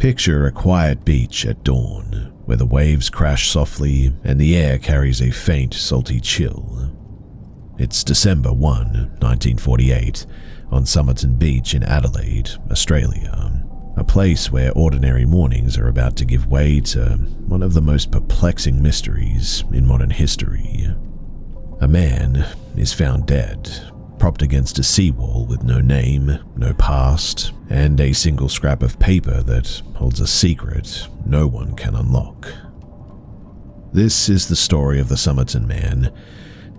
Picture a quiet beach at dawn, where the waves crash softly and the air carries a faint, salty chill. It's December 1, 1948, on Somerton Beach in Adelaide, Australia, a place where ordinary mornings are about to give way to one of the most perplexing mysteries in modern history. A man is found dead, propped against a seawall with no name, no past, and a single scrap of paper that holds a secret no one can unlock. This is the story of the Somerton Man,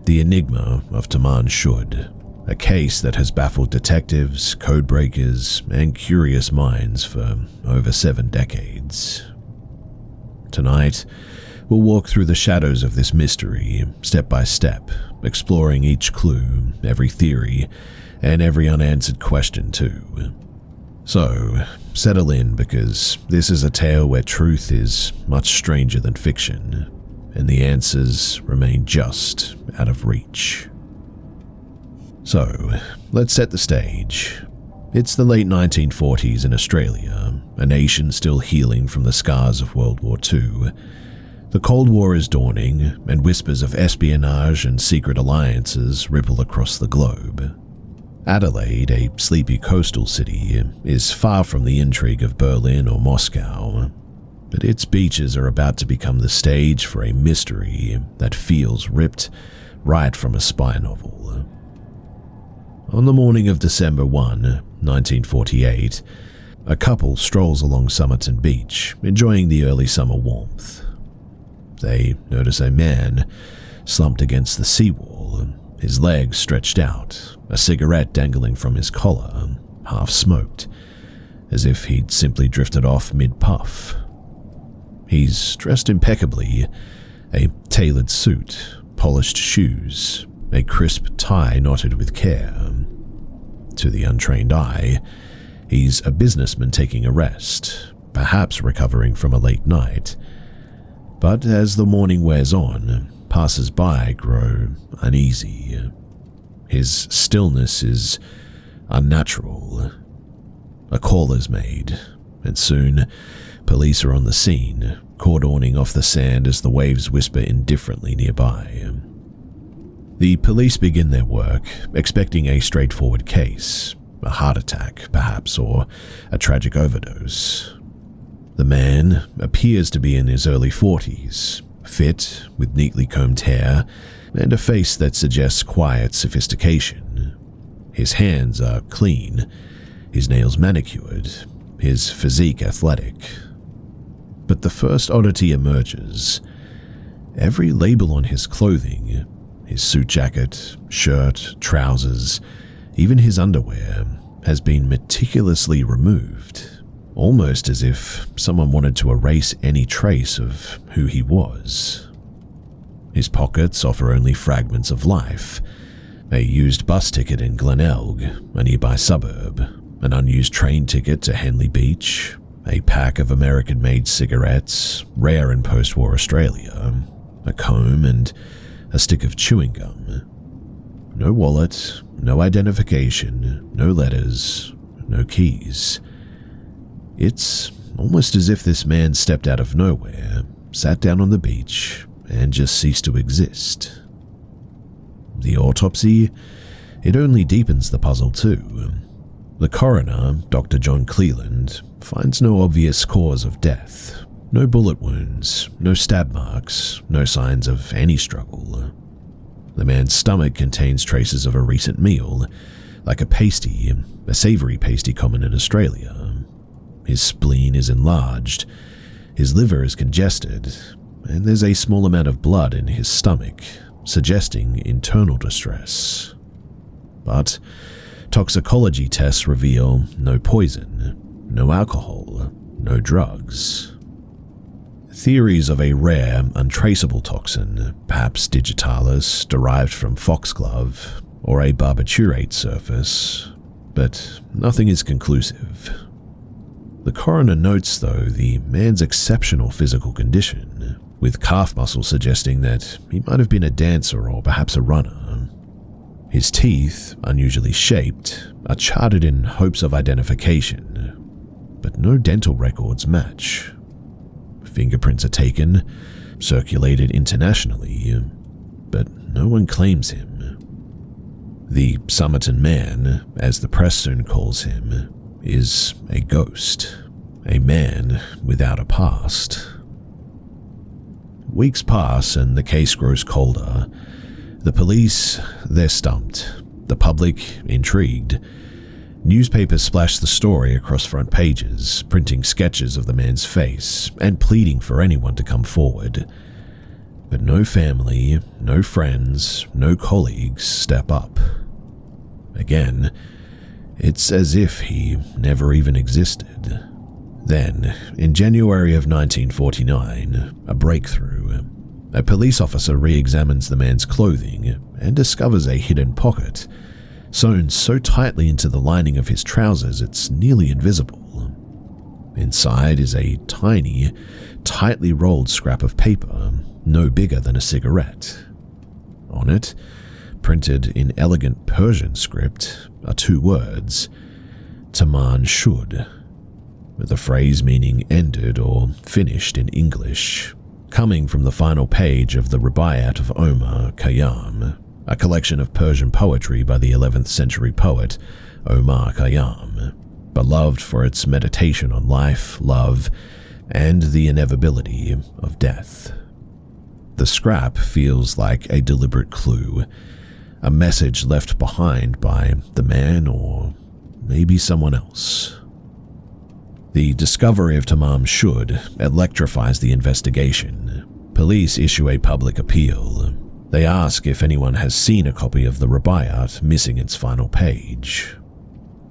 the enigma of Taman Shud, a case that has baffled detectives, codebreakers, and curious minds for over 7 decades. Tonight, we'll walk through the shadows of this mystery, step by step, exploring each clue, every theory, and every unanswered question too. So, settle in, because this is a tale where truth is much stranger than fiction, and the answers remain just out of reach. So, let's set the stage. It's the late 1940s in Australia, a nation still healing from the scars of World War II. The Cold War is dawning, and whispers of espionage and secret alliances ripple across the globe. Adelaide, a sleepy coastal city, is far from the intrigue of Berlin or Moscow, but its beaches are about to become the stage for a mystery that feels ripped right from a spy novel. On the morning of December 1, 1948, a couple strolls along Somerton Beach, enjoying the early summer warmth. They notice a man slumped against the seawall, his legs stretched out, a cigarette dangling from his collar, half smoked, as if he'd simply drifted off mid-puff. He's dressed impeccably, a tailored suit, polished shoes, a crisp tie knotted with care. To the untrained eye, he's a businessman taking a rest, perhaps recovering from a late night. But as the morning wears on, passers-by grow uneasy. His stillness is unnatural. A call is made, and soon police are on the scene, cordoning off the sand as the waves whisper indifferently nearby. The police begin their work, expecting a straightforward case, a heart attack, perhaps, or a tragic overdose. The man appears to be in his early 40s, fit, with neatly combed hair, and a face that suggests quiet sophistication. His hands are clean, his nails manicured, his physique athletic. But the first oddity emerges. Every label on his clothing, his suit jacket, shirt, trousers, even his underwear, has been meticulously removed, almost as if someone wanted to erase any trace of who he was. His pockets offer only fragments of life: a used bus ticket in Glenelg, a nearby suburb, an unused train ticket to Henley Beach, a pack of American-made cigarettes, rare in post-war Australia, a comb, and a stick of chewing gum. No wallet, no identification, no letters, no keys. It's almost as if this man stepped out of nowhere, sat down on the beach, and just ceased to exist. The autopsy, it only deepens the puzzle too. The coroner, Dr. John Cleland, finds no obvious cause of death. No bullet wounds, no stab marks, no signs of any struggle. The man's stomach contains traces of a recent meal, like a savory pasty common in Australia. His spleen is enlarged, his liver is congested, and there's a small amount of blood in his stomach, suggesting internal distress. But toxicology tests reveal no poison, no alcohol, no drugs. Theories of a rare, untraceable toxin, perhaps digitalis, derived from foxglove, or a barbiturate surface, but nothing is conclusive. The coroner notes, though, the man's exceptional physical condition, with calf muscle suggesting that he might have been a dancer or perhaps a runner. His teeth, unusually shaped, are charted in hopes of identification. but no dental records match. Fingerprints are taken, circulated internationally, but no one claims him. The Somerton man, as the press soon calls him, is a ghost, a man without a past. Weeks pass and the case grows colder. The police, they're stumped. The public, intrigued. Newspapers splash the story across front pages, printing sketches of the man's face and pleading for anyone to come forward. But no family, no friends, no colleagues step up. Again, it's as if he never even existed. Then, in January of 1949, a breakthrough. A police officer re-examines the man's clothing and discovers a hidden pocket, sewn so tightly into the lining of his trousers it's nearly invisible. Inside is a tiny, tightly rolled scrap of paper, no bigger than a cigarette. On it, printed in elegant Persian script, are two words, Taman Shud, with the phrase meaning ended or finished in English, coming from the final page of the Rubaiyat of Omar Khayyam, a collection of Persian poetry by the 11th century poet Omar Khayyam, beloved for its meditation on life, love, and the inevitability of death. The scrap feels like a deliberate clue, a message left behind by the man or maybe someone else. The discovery of Tamam Shud electrifies the investigation. Police issue a public appeal. They ask if anyone has seen a copy of the Rubaiyat missing its final page.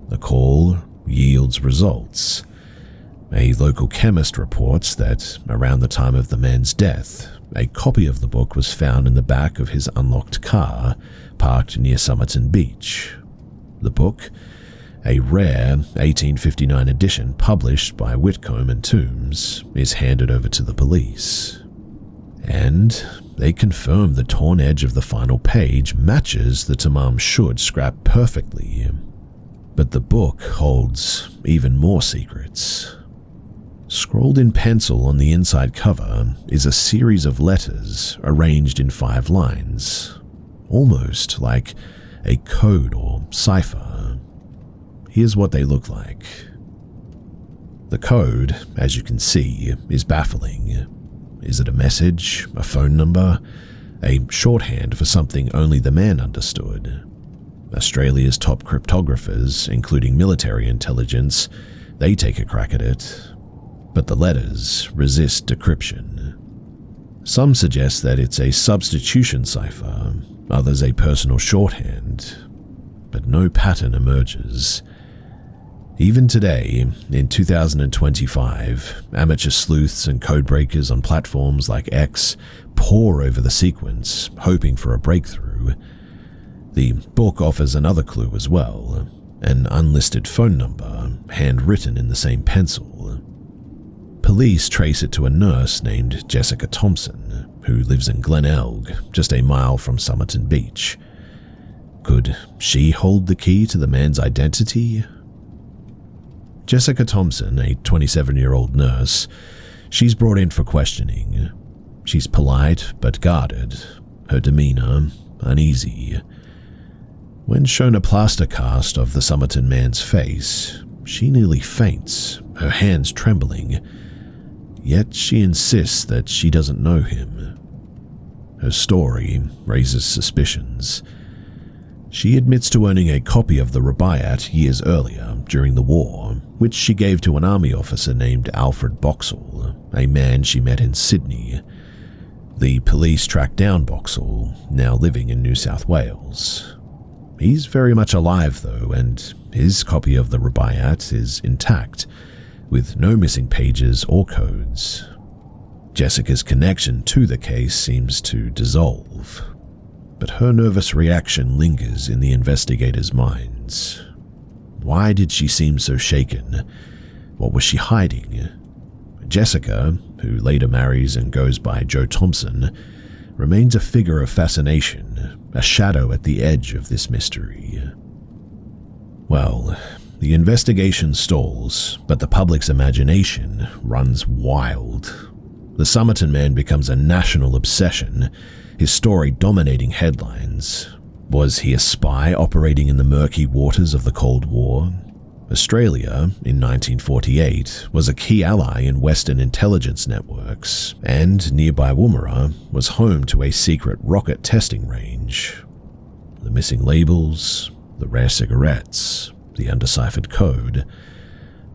The call yields results. A local chemist reports that around the time of the man's death, a copy of the book was found in the back of his unlocked car parked near Somerton Beach. The book, a rare 1859 edition published by Whitcomb and Toombs, is handed over to the police. And they confirm the torn edge of the final page matches the Tamam Shud scrap perfectly. But the book holds even more secrets. Scrawled in pencil on the inside cover is a series of letters arranged in 5 lines, almost like a code or cipher. Here's what they look like. The code, as you can see, is baffling. Is it a message, a phone number, a shorthand for something only the man understood? Australia's top cryptographers, including military intelligence, they take a crack at it. But the letters resist decryption. Some suggest that it's a substitution cipher, others a personal shorthand, but no pattern emerges. Even today, in 2025, amateur sleuths and codebreakers on platforms like X pore over the sequence, hoping for a breakthrough. The book offers another clue as well, an unlisted phone number, handwritten in the same pencil. Police trace it to a nurse named Jessica Thompson, who lives in Glenelg, just a mile from Somerton Beach. Could she hold the key to the man's identity? Jessica Thompson, a 27-year-old nurse, she's brought in for questioning. She's polite but guarded, her demeanor uneasy. When shown a plaster cast of the Somerton man's face, she nearly faints, her hands trembling. Yet she insists that she doesn't know him. Her story raises suspicions. She admits to owning a copy of the Rubaiyat years earlier, during the war, which she gave to an army officer named Alfred Boxall, a man she met in Sydney. The police track down Boxall, now living in New South Wales. He's very much alive though, and his copy of the Rubaiyat is intact, with no missing pages or codes. Jessica's connection to the case seems to dissolve, but her nervous reaction lingers in the investigators' minds. Why did she seem so shaken? What was she hiding? Jessica, who later marries and goes by Jo Thompson, remains a figure of fascination, a shadow at the edge of this mystery. Well, The investigation stalls, but the public's imagination runs wild. The Somerton man becomes a national obsession, his story dominating headlines. Was he a spy operating in the murky waters of the Cold War? Australia, in 1948, was a key ally in Western intelligence networks, and nearby Woomera was home to a secret rocket testing range. The missing labels, the rare cigarettes, the undeciphered code,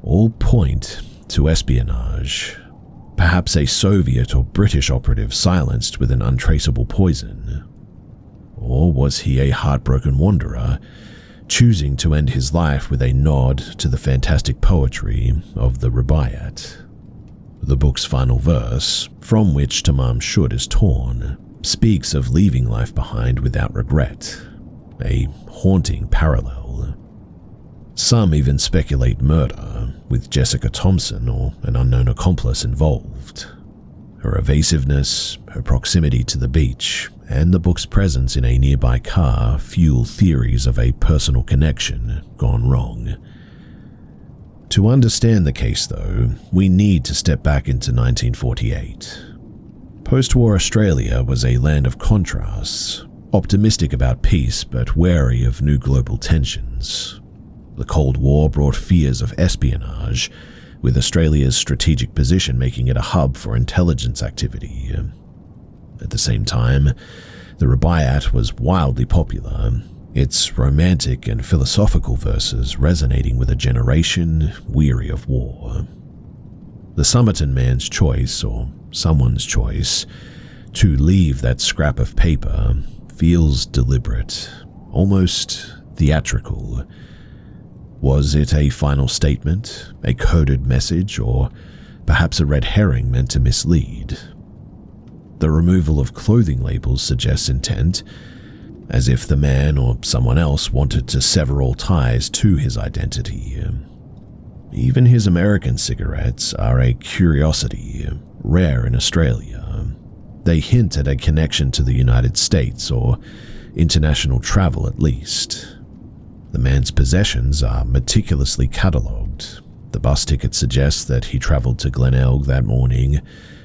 all point to espionage. Perhaps a Soviet or British operative silenced with an untraceable poison. Or was he a heartbroken wanderer, choosing to end his life with a nod to the fantastic poetry of the Rubaiyat? The book's final verse, from which Tamam Shud is torn, speaks of leaving life behind without regret, a haunting parallel. Some even speculate murder, with Jessica Thompson or an unknown accomplice involved. Her evasiveness, her proximity to the beach, and the book's presence in a nearby car fuel theories of a personal connection gone wrong. To understand the case, though, we need to step back into 1948. Post-war Australia was a land of contrasts, optimistic about peace but wary of new global tensions. The Cold War brought fears of espionage, with Australia's strategic position making it a hub for intelligence activity. At the same time, the Rubaiyat was wildly popular, its romantic and philosophical verses resonating with a generation weary of war. The Somerton man's choice, or someone's choice, to leave that scrap of paper feels deliberate, almost theatrical. Was it a final statement, a coded message, or perhaps a red herring meant to mislead? The removal of clothing labels suggests intent, as if the man or someone else wanted to sever all ties to his identity. Even his American cigarettes are a curiosity, rare in Australia. They hint at a connection to the United States, or international travel at least. The man's possessions are meticulously catalogued. The bus ticket suggests that he travelled to Glenelg that morning,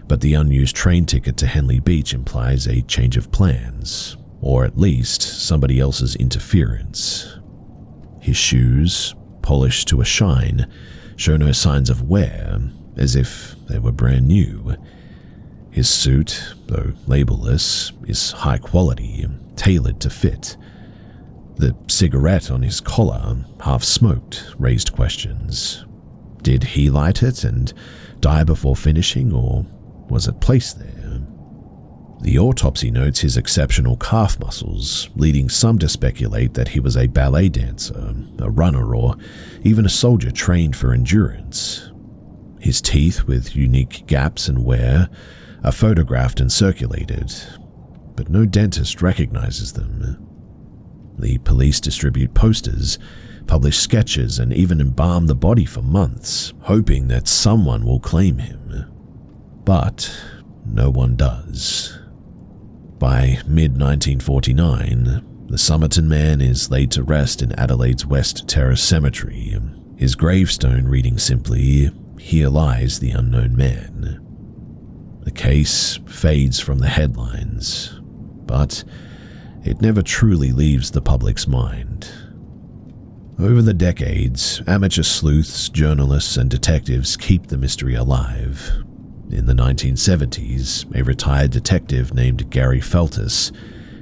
but the unused train ticket to Henley Beach implies a change of plans, or at least somebody else's interference. His shoes, polished to a shine, show no signs of wear, as if they were brand new. His suit, though labelless, is high quality, tailored to fit. The cigarette on his collar, half smoked, raised questions. Did he light it and die before finishing, or was it placed there? The autopsy notes his exceptional calf muscles, leading some to speculate that he was a ballet dancer, a runner, or even a soldier trained for endurance. His teeth, with unique gaps and wear, are photographed and circulated, but no dentist recognizes them. The police distribute posters, publish sketches, and even embalm the body for months, hoping that someone will claim him. But no one does. By mid-1949, the Somerton man is laid to rest in Adelaide's West Terrace Cemetery, his gravestone reading simply, "Here lies the unknown man." The case fades from the headlines, but it never truly leaves the public's mind. Over the decades, amateur sleuths, journalists, and detectives keep the mystery alive. In the 1970s, a retired detective named Gary Feltus,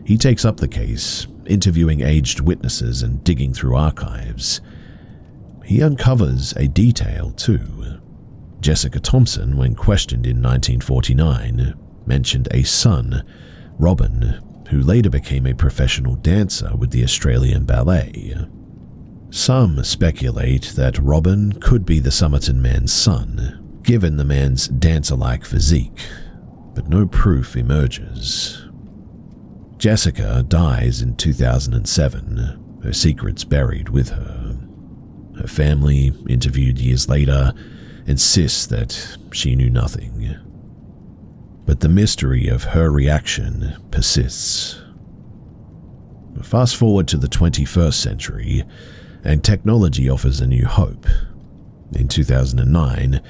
he takes up the case, interviewing aged witnesses and digging through archives. He uncovers a detail, too. Jessica Thompson, when questioned in 1949, mentioned a son, Robin, who later became a professional dancer with the Australian Ballet. Some speculate that Robin could be the Somerton man's son, given the man's dancer-like physique, but no proof emerges. Jessica dies in 2007, her secrets buried with her. Her family, interviewed years later, insists that she knew nothing. But the mystery of her reaction persists. Fast forward to the 21st century, and technology offers a new hope. In 2009,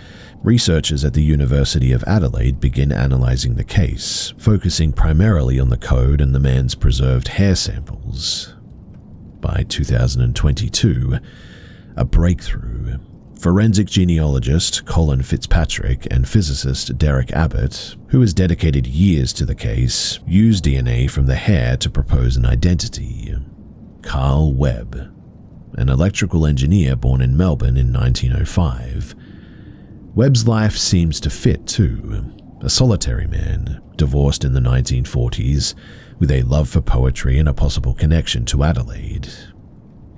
researchers at the University of Adelaide begin analysing the case, focusing primarily on the code and the man's preserved hair samples. By 2022, a breakthrough. Forensic genealogist Colin Fitzpatrick and physicist Derek Abbott, who has dedicated years to the case, used DNA from the hair to propose an identity. Carl Webb, an electrical engineer born in Melbourne in 1905. Webb's life seems to fit too. A solitary man, divorced in the 1940s, with a love for poetry and a possible connection to Adelaide.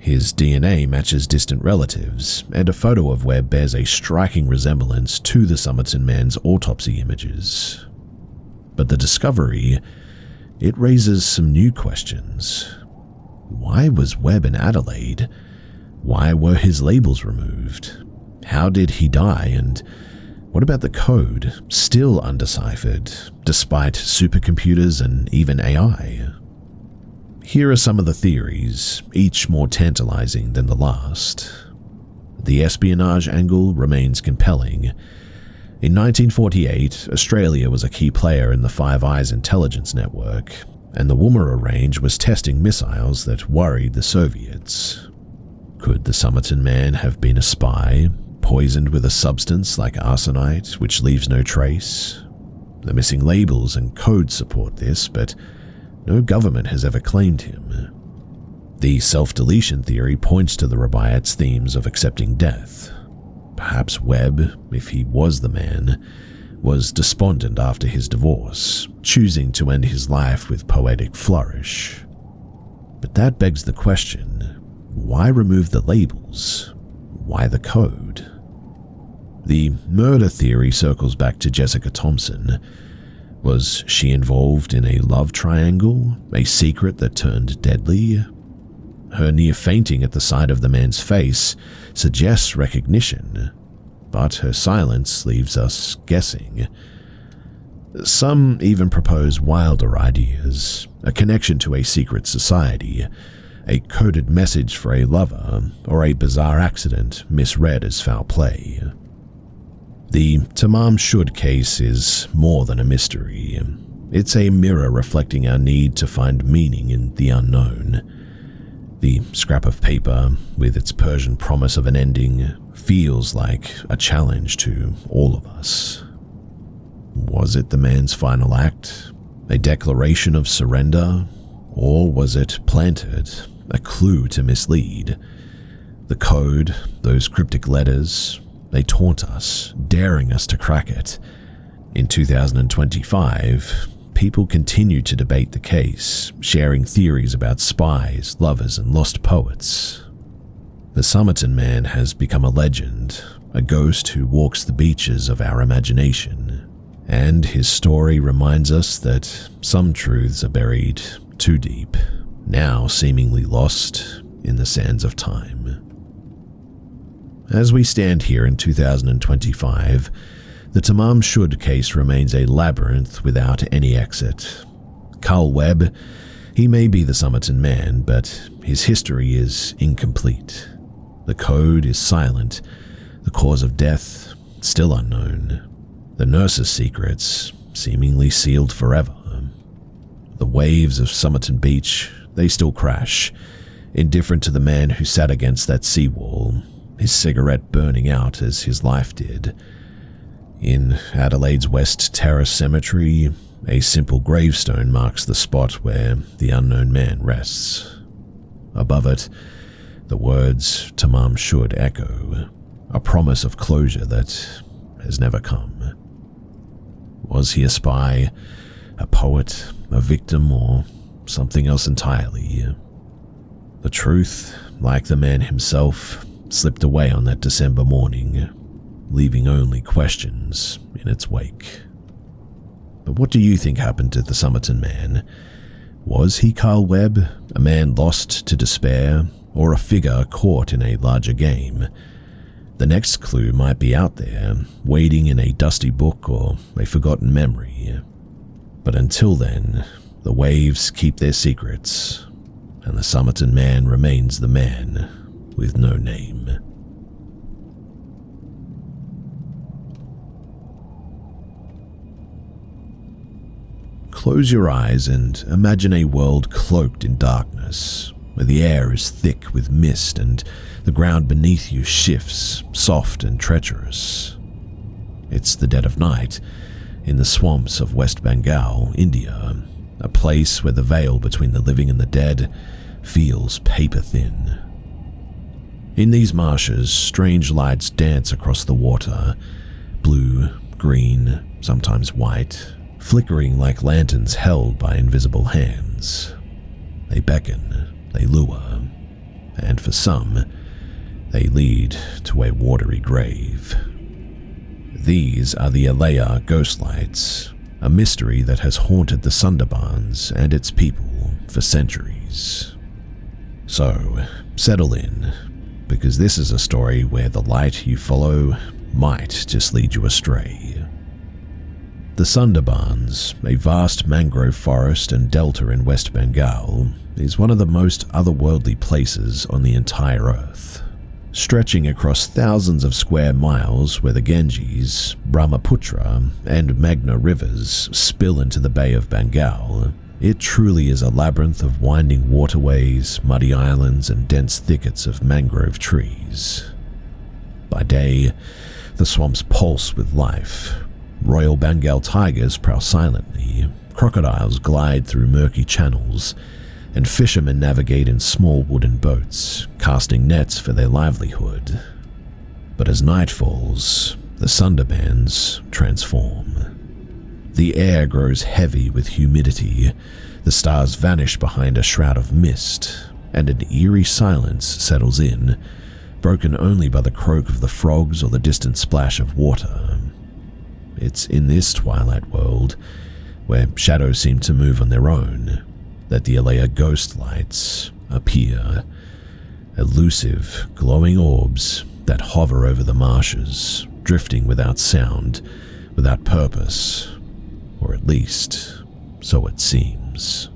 His DNA matches distant relatives, and a photo of Webb bears a striking resemblance to the Somerton man's autopsy images. But the discovery, it raises some new questions. Why was Webb in Adelaide? Why were his labels removed? How did he die? And what about the code, still undeciphered, despite supercomputers and even AI? Here are some of the theories, each more tantalizing than the last. The espionage angle remains compelling. In 1948, Australia was a key player in the Five Eyes intelligence network, and the Woomera Range was testing missiles that worried the Soviets. Could the Somerton man have been a spy, poisoned with a substance like arsenite which leaves no trace? The missing labels and codes support this, but no government has ever claimed him. The self-deletion theory points to the Rabiat's themes of accepting death. Perhaps Webb, if he was the man, was despondent after his divorce, choosing to end his life with poetic flourish. But that begs the question, why remove the labels? Why the code? The murder theory circles back to Jessica Thompson. Was she involved in a love triangle, a secret that turned deadly? Her near fainting at the sight of the man's face suggests recognition, but her silence leaves us guessing. Some even propose wilder ideas, a connection to a secret society, a coded message for a lover, or a bizarre accident misread as foul play. The Tamam Shud case is more than a mystery. It's a mirror reflecting our need to find meaning in the unknown. The scrap of paper, with its Persian promise of an ending, feels like a challenge to all of us. Was it the man's final act? A declaration of surrender? Or was it planted, a clue to mislead? The code, those cryptic letters, they taunt us, daring us to crack it. In 2025, people continue to debate the case, sharing theories about spies, lovers, and lost poets. The Somerton man has become a legend, a ghost who walks the beaches of our imagination. And his story reminds us that some truths are buried too deep, now seemingly lost in the sands of time. As we stand here in 2025, the Tamam Shud case remains a labyrinth without any exit. Carl Webb, he may be the Somerton man, but his history is incomplete. The code is silent, the cause of death still unknown, the nurse's secrets seemingly sealed forever. The waves of Somerton Beach, they still crash, indifferent to the man who sat against that seawall, his cigarette burning out as his life did. In Adelaide's West Terrace Cemetery, a simple gravestone marks the spot where the unknown man rests. Above it, the words Tamam Shud echo, a promise of closure that has never come. Was he a spy, a poet, a victim, or something else entirely? The truth, like the man himself, slipped away on that December morning, leaving only questions in its wake. But what do you think happened to the Somerton man? Was he Carl Webb, a man lost to despair, or a figure caught in a larger game? The next clue might be out there, waiting in a dusty book or a forgotten memory. But until then, the waves keep their secrets, and the Somerton man remains the man with no name. Close your eyes and imagine a world cloaked in darkness, where the air is thick with mist and the ground beneath you shifts, soft and treacherous. It's the dead of night, in the swamps of West Bengal, India, a place where the veil between the living and the dead feels paper-thin. In these marshes, strange lights dance across the water, blue, green, sometimes white, flickering like lanterns held by invisible hands. They beckon, they lure, and for some, they lead to a watery grave. These are the Alaya ghost lights, a mystery that has haunted the Sundarbans and its people for centuries. So, settle in, because this is a story where the light you follow might just lead you astray. The Sundarbans, a vast mangrove forest and delta in West Bengal, is one of the most otherworldly places on the entire earth. Stretching across thousands of square miles where the Ganges, Brahmaputra, and Meghna rivers spill into the Bay of Bengal, it truly is a labyrinth of winding waterways, muddy islands, and dense thickets of mangrove trees. By day, the swamps pulse with life. Royal Bengal tigers prowl silently, crocodiles glide through murky channels, and fishermen navigate in small wooden boats, casting nets for their livelihood. But as night falls, the Sundarbans transform. The air grows heavy with humidity, the stars vanish behind a shroud of mist, and an eerie silence settles in, broken only by the croak of the frogs or the distant splash of water. It's in this twilight world, where shadows seem to move on their own, that the Alaya ghost lights appear, elusive, glowing orbs that hover over the marshes, drifting without sound, without purpose, or at least, so it seems.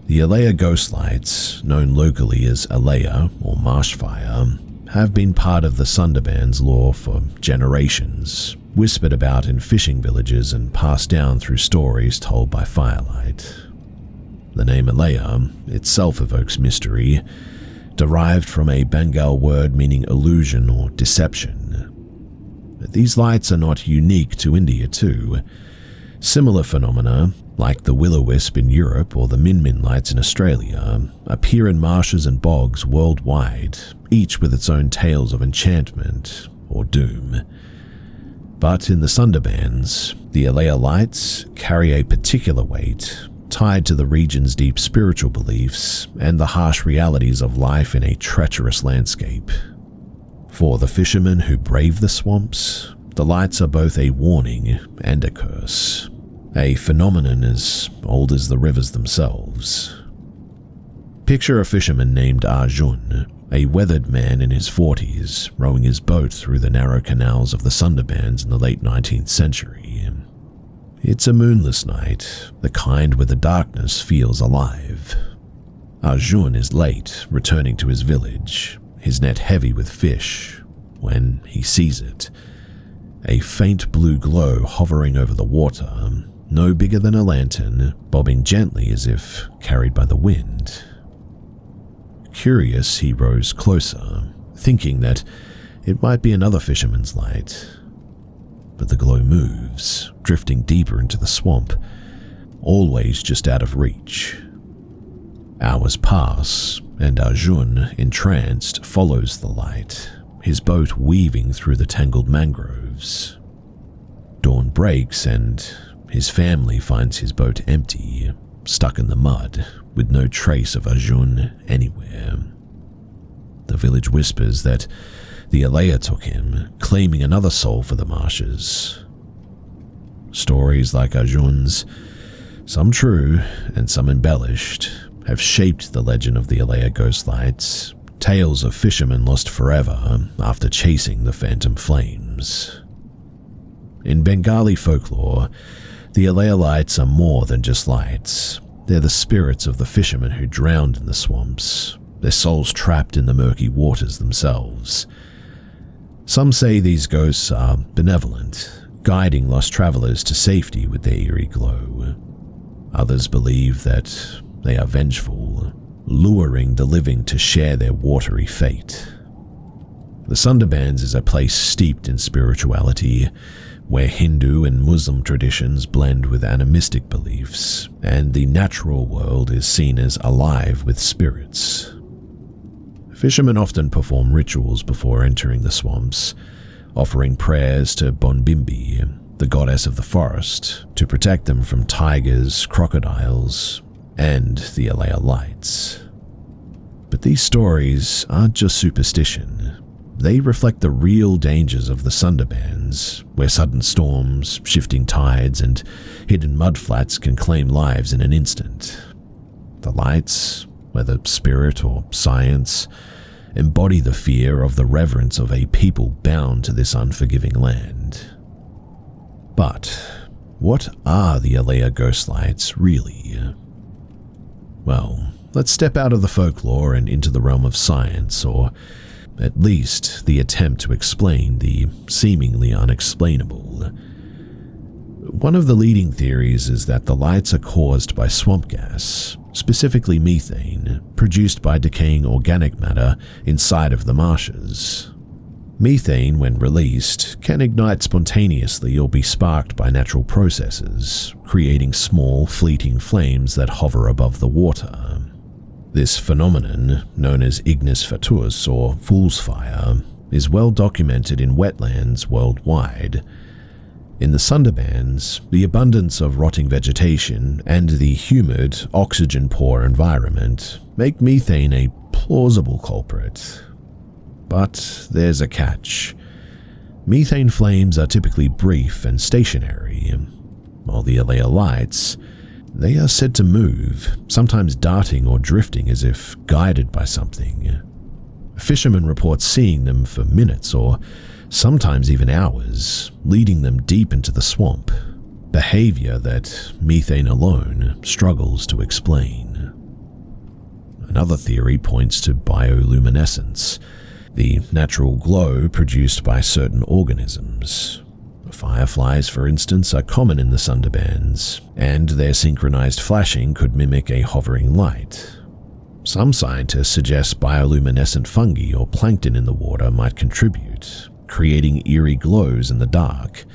The Alaya ghost lights, known locally as Alaya or marshfire, have been part of the Sundarbans lore for generations, whispered about in fishing villages and passed down through stories told by firelight. The name Alaya itself evokes mystery, derived from a Bengal word meaning illusion or deception. But these lights are not unique to India too. Similar phenomena, like the will-o-wisp in Europe or the min-min lights in Australia, appear in marshes and bogs worldwide, each with its own tales of enchantment or doom. But in the Sundarbans, the Alaya lights carry a particular weight, tied to the region's deep spiritual beliefs and the harsh realities of life in a treacherous landscape. For the fishermen who brave the swamps, the lights are both a warning and a curse, a phenomenon as old as the rivers themselves. Picture a fisherman named Arjun, a weathered man in his 40s, rowing his boat through the narrow canals of the Sundarbans in the late 19th century. It's a moonless night, the kind where the darkness feels alive. Arjun is late, returning to his village, his net heavy with fish, when he sees it. A faint blue glow hovering over the water, no bigger than a lantern, bobbing gently as if carried by the wind. Curious, he rows closer, thinking that it might be another fisherman's light. But the glow moves, drifting deeper into the swamp, always just out of reach. Hours pass, and Arjun, entranced, follows the light, his boat weaving through the tangled mangroves. Dawn breaks, and his family finds his boat empty, stuck in the mud, with no trace of Arjun anywhere. The village whispers that the Alaya took him, claiming another soul for the marshes. Stories like Arjun's, some true and some embellished, have shaped the legend of the Alaya ghost lights, tales of fishermen lost forever after chasing the phantom flames. In Bengali folklore, the Alaya lights are more than just lights. They're the spirits of the fishermen who drowned in the swamps, their souls trapped in the murky waters themselves. Some say these ghosts are benevolent, guiding lost travelers to safety with their eerie glow. Others believe that they are vengeful, luring the living to share their watery fate. The Sundarbans is a place steeped in spirituality, where Hindu and Muslim traditions blend with animistic beliefs, and the natural world is seen as alive with spirits. Fishermen often perform rituals before entering the swamps, offering prayers to Bonbimbi, the goddess of the forest, to protect them from tigers, crocodiles, and the Alea lights. But these stories aren't just superstition. They reflect the real dangers of the Sundarbans, where sudden storms, shifting tides, and hidden mudflats can claim lives in an instant. The lights, whether spirit or science, embody the fear of the reverence of a people bound to this unforgiving land. But what are the Alea ghost lights really? Well, let's step out of the folklore and into the realm of science, or at least the attempt to explain the seemingly unexplainable. One of the leading theories is that the lights are caused by swamp gas, specifically methane, produced by decaying organic matter inside of the marshes. Methane, when released, can ignite spontaneously or be sparked by natural processes, creating small, fleeting flames that hover above the water. This phenomenon, known as ignis fatuus or fool's fire, is well documented in wetlands worldwide. In the Sundarbans, the abundance of rotting vegetation and the humid, oxygen-poor environment make methane a plausible culprit. But there's a catch. Methane flames are typically brief and stationary, while the Alea lights, they are said to move, sometimes darting or drifting as if guided by something. Fishermen report seeing them for minutes or sometimes even hours, leading them deep into the swamp, behavior that methane alone struggles to explain. Another theory points to bioluminescence, the natural glow produced by certain organisms. Fireflies, for instance, are common in the Sundarbans, and their synchronized flashing could mimic a hovering light. Some scientists suggest bioluminescent fungi or plankton in the water might contribute, creating eerie glows in the dark.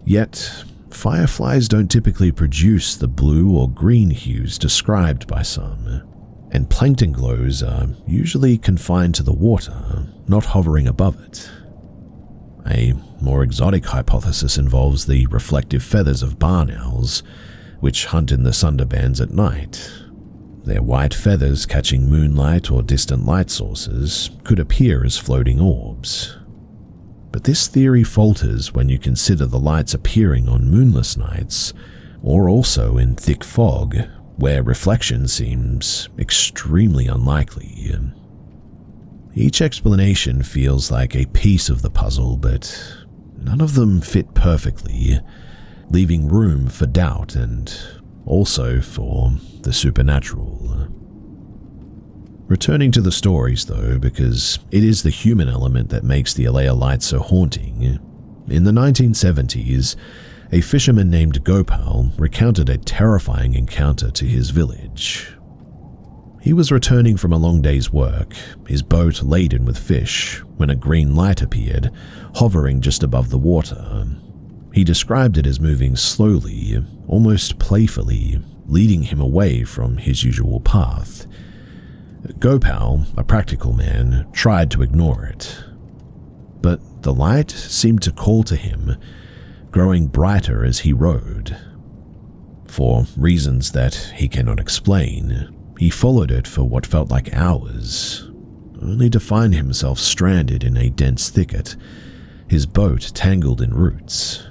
Yet, fireflies don't typically produce the blue or green hues described by some, and plankton glows are usually confined to the water, not hovering above it. A more exotic hypothesis involves the reflective feathers of barn owls, which hunt in the Sundarbans at night. Their white feathers catching moonlight or distant light sources could appear as floating orbs. But this theory falters when you consider the lights appearing on moonless nights, or also in thick fog, where reflection seems extremely unlikely. Each explanation feels like a piece of the puzzle, but none of them fit perfectly, leaving room for doubt and also for the supernatural. Returning to the stories though, because it is the human element that makes the Alea lights so haunting. In the 1970s, a fisherman named Gopal recounted a terrifying encounter to his village. He was returning from a long day's work, his boat laden with fish, when a green light appeared, hovering just above the water. He described it as moving slowly, almost playfully, leading him away from his usual path. Gopal, a practical man, tried to ignore it. But the light seemed to call to him, growing brighter as he rowed. For reasons that he cannot explain, he followed it for what felt like hours, only to find himself stranded in a dense thicket, his boat tangled in roots.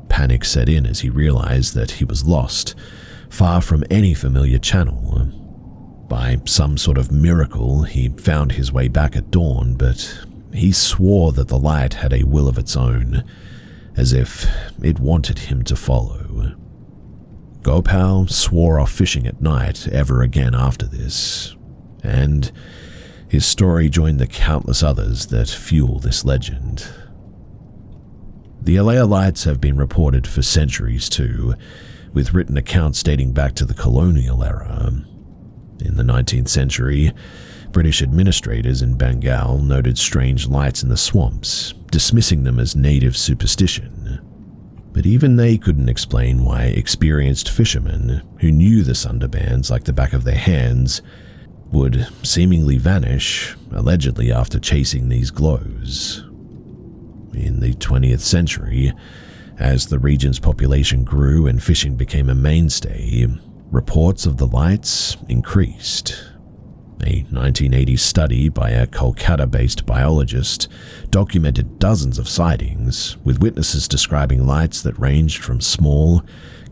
Panic set in as he realized that he was lost, far from any familiar channel. By some sort of miracle, he found his way back at dawn, but he swore that the light had a will of its own, as if it wanted him to follow. Gopal swore off fishing at night ever again after this, and his story joined the countless others that fuel this legend. The Alea Lights have been reported for centuries too, with written accounts dating back to the colonial era. In the 19th century, British administrators in Bengal noted strange lights in the swamps, dismissing them as native superstition. But even they couldn't explain why experienced fishermen, who knew the Sundarbans like the back of their hands, would seemingly vanish, allegedly after chasing these glows. In the 20th century, as the region's population grew and fishing became a mainstay, reports of the lights increased. A 1980 study by a Kolkata-based biologist documented dozens of sightings, with witnesses describing lights that ranged from small,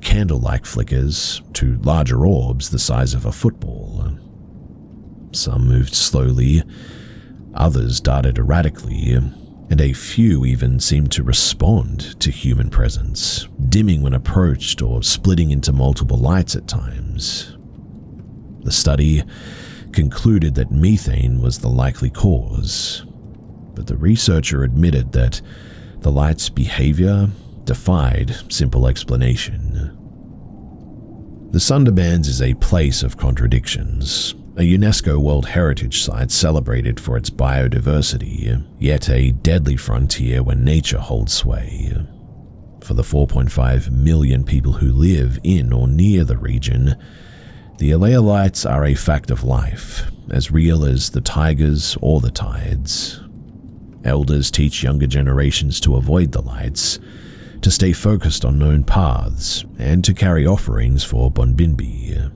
candle-like flickers to larger orbs the size of a football. Some moved slowly, others darted erratically, and a few even seemed to respond to human presence, dimming when approached or splitting into multiple lights at times. The study concluded that methane was the likely cause, but the researcher admitted that the light's behavior defied simple explanation. The Sundarbans is a place of contradictions, a UNESCO World Heritage Site celebrated for its biodiversity, yet a deadly frontier where nature holds sway. For the 4.5 million people who live in or near the region, the Alea Lights are a fact of life, as real as the tigers or the tides. Elders teach younger generations to avoid the lights, to stay focused on known paths, and to carry offerings for Bonbinbi.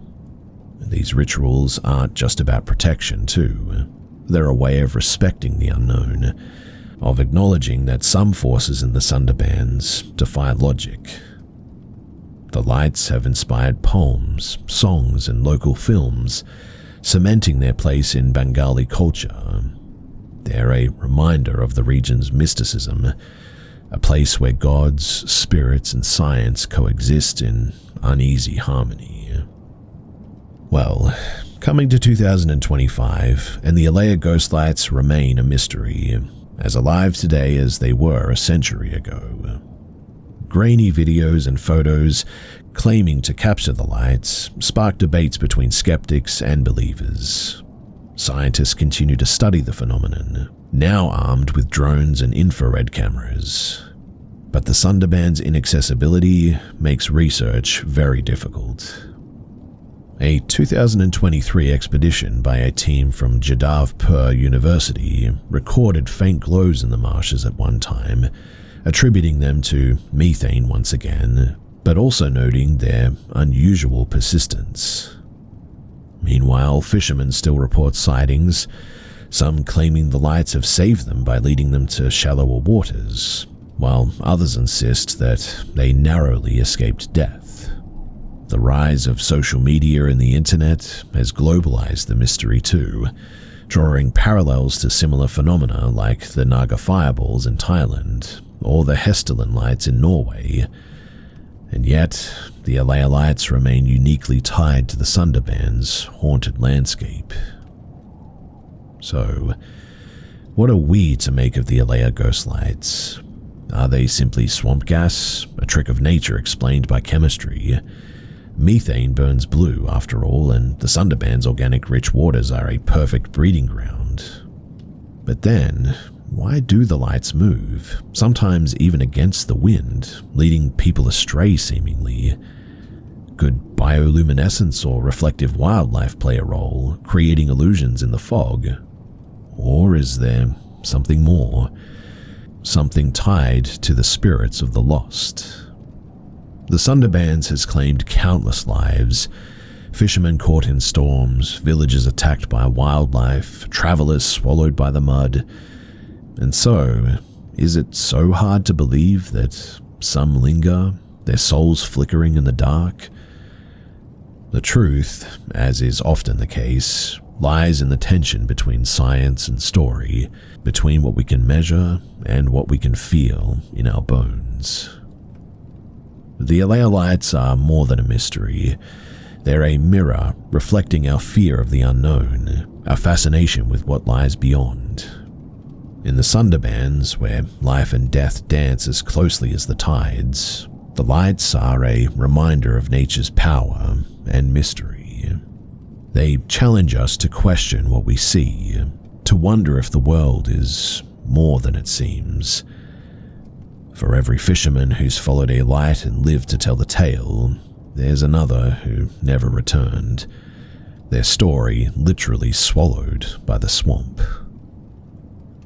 These rituals aren't just about protection, too. They're a way of respecting the unknown, of acknowledging that some forces in the Sundarbans defy logic. The lights have inspired poems, songs, and local films, cementing their place in Bengali culture. They're a reminder of the region's mysticism, a place where gods, spirits, and science coexist in uneasy harmony. Well, coming to 2025, and the Alea ghost lights remain a mystery, as alive today as they were a century ago. Grainy videos and photos claiming to capture the lights spark debates between skeptics and believers. Scientists continue to study the phenomenon, now armed with drones and infrared cameras. But the Sundarbans' inaccessibility makes research very difficult. A 2023 expedition by a team from Jadavpur University recorded faint glows in the marshes at one time, attributing them to methane once again, but also noting their unusual persistence. Meanwhile, fishermen still report sightings, some claiming the lights have saved them by leading them to shallower waters, while others insist that they narrowly escaped death. The rise of social media and the internet has globalized the mystery too, drawing parallels to similar phenomena like the Naga fireballs in Thailand or the Hestelin lights in Norway. And yet, the Alea lights remain uniquely tied to the Sundarbans' haunted landscape. So, what are we to make of the Alea ghost lights? Are they simply swamp gas, a trick of nature explained by chemistry? Methane burns blue, after all, and the Sundarbans' organic rich waters are a perfect breeding ground. But then, why do the lights move, sometimes even against the wind, leading people astray seemingly? Could bioluminescence or reflective wildlife play a role, creating illusions in the fog? Or is there something more, something tied to the spirits of the lost? The Sundarbans has claimed countless lives, fishermen caught in storms, villages attacked by wildlife, travelers swallowed by the mud. And so, is it so hard to believe that some linger, their souls flickering in the dark? The truth, as is often the case, lies in the tension between science and story, between what we can measure and what we can feel in our bones. The Alea lights are more than a mystery. They're a mirror reflecting our fear of the unknown, our fascination with what lies beyond. In the Sundarbans, where life and death dance as closely as the tides, the lights are a reminder of nature's power and mystery. They challenge us to question what we see, to wonder if the world is more than it seems. For every fisherman who's followed a light and lived to tell the tale, there's another who never returned, their story literally swallowed by the swamp.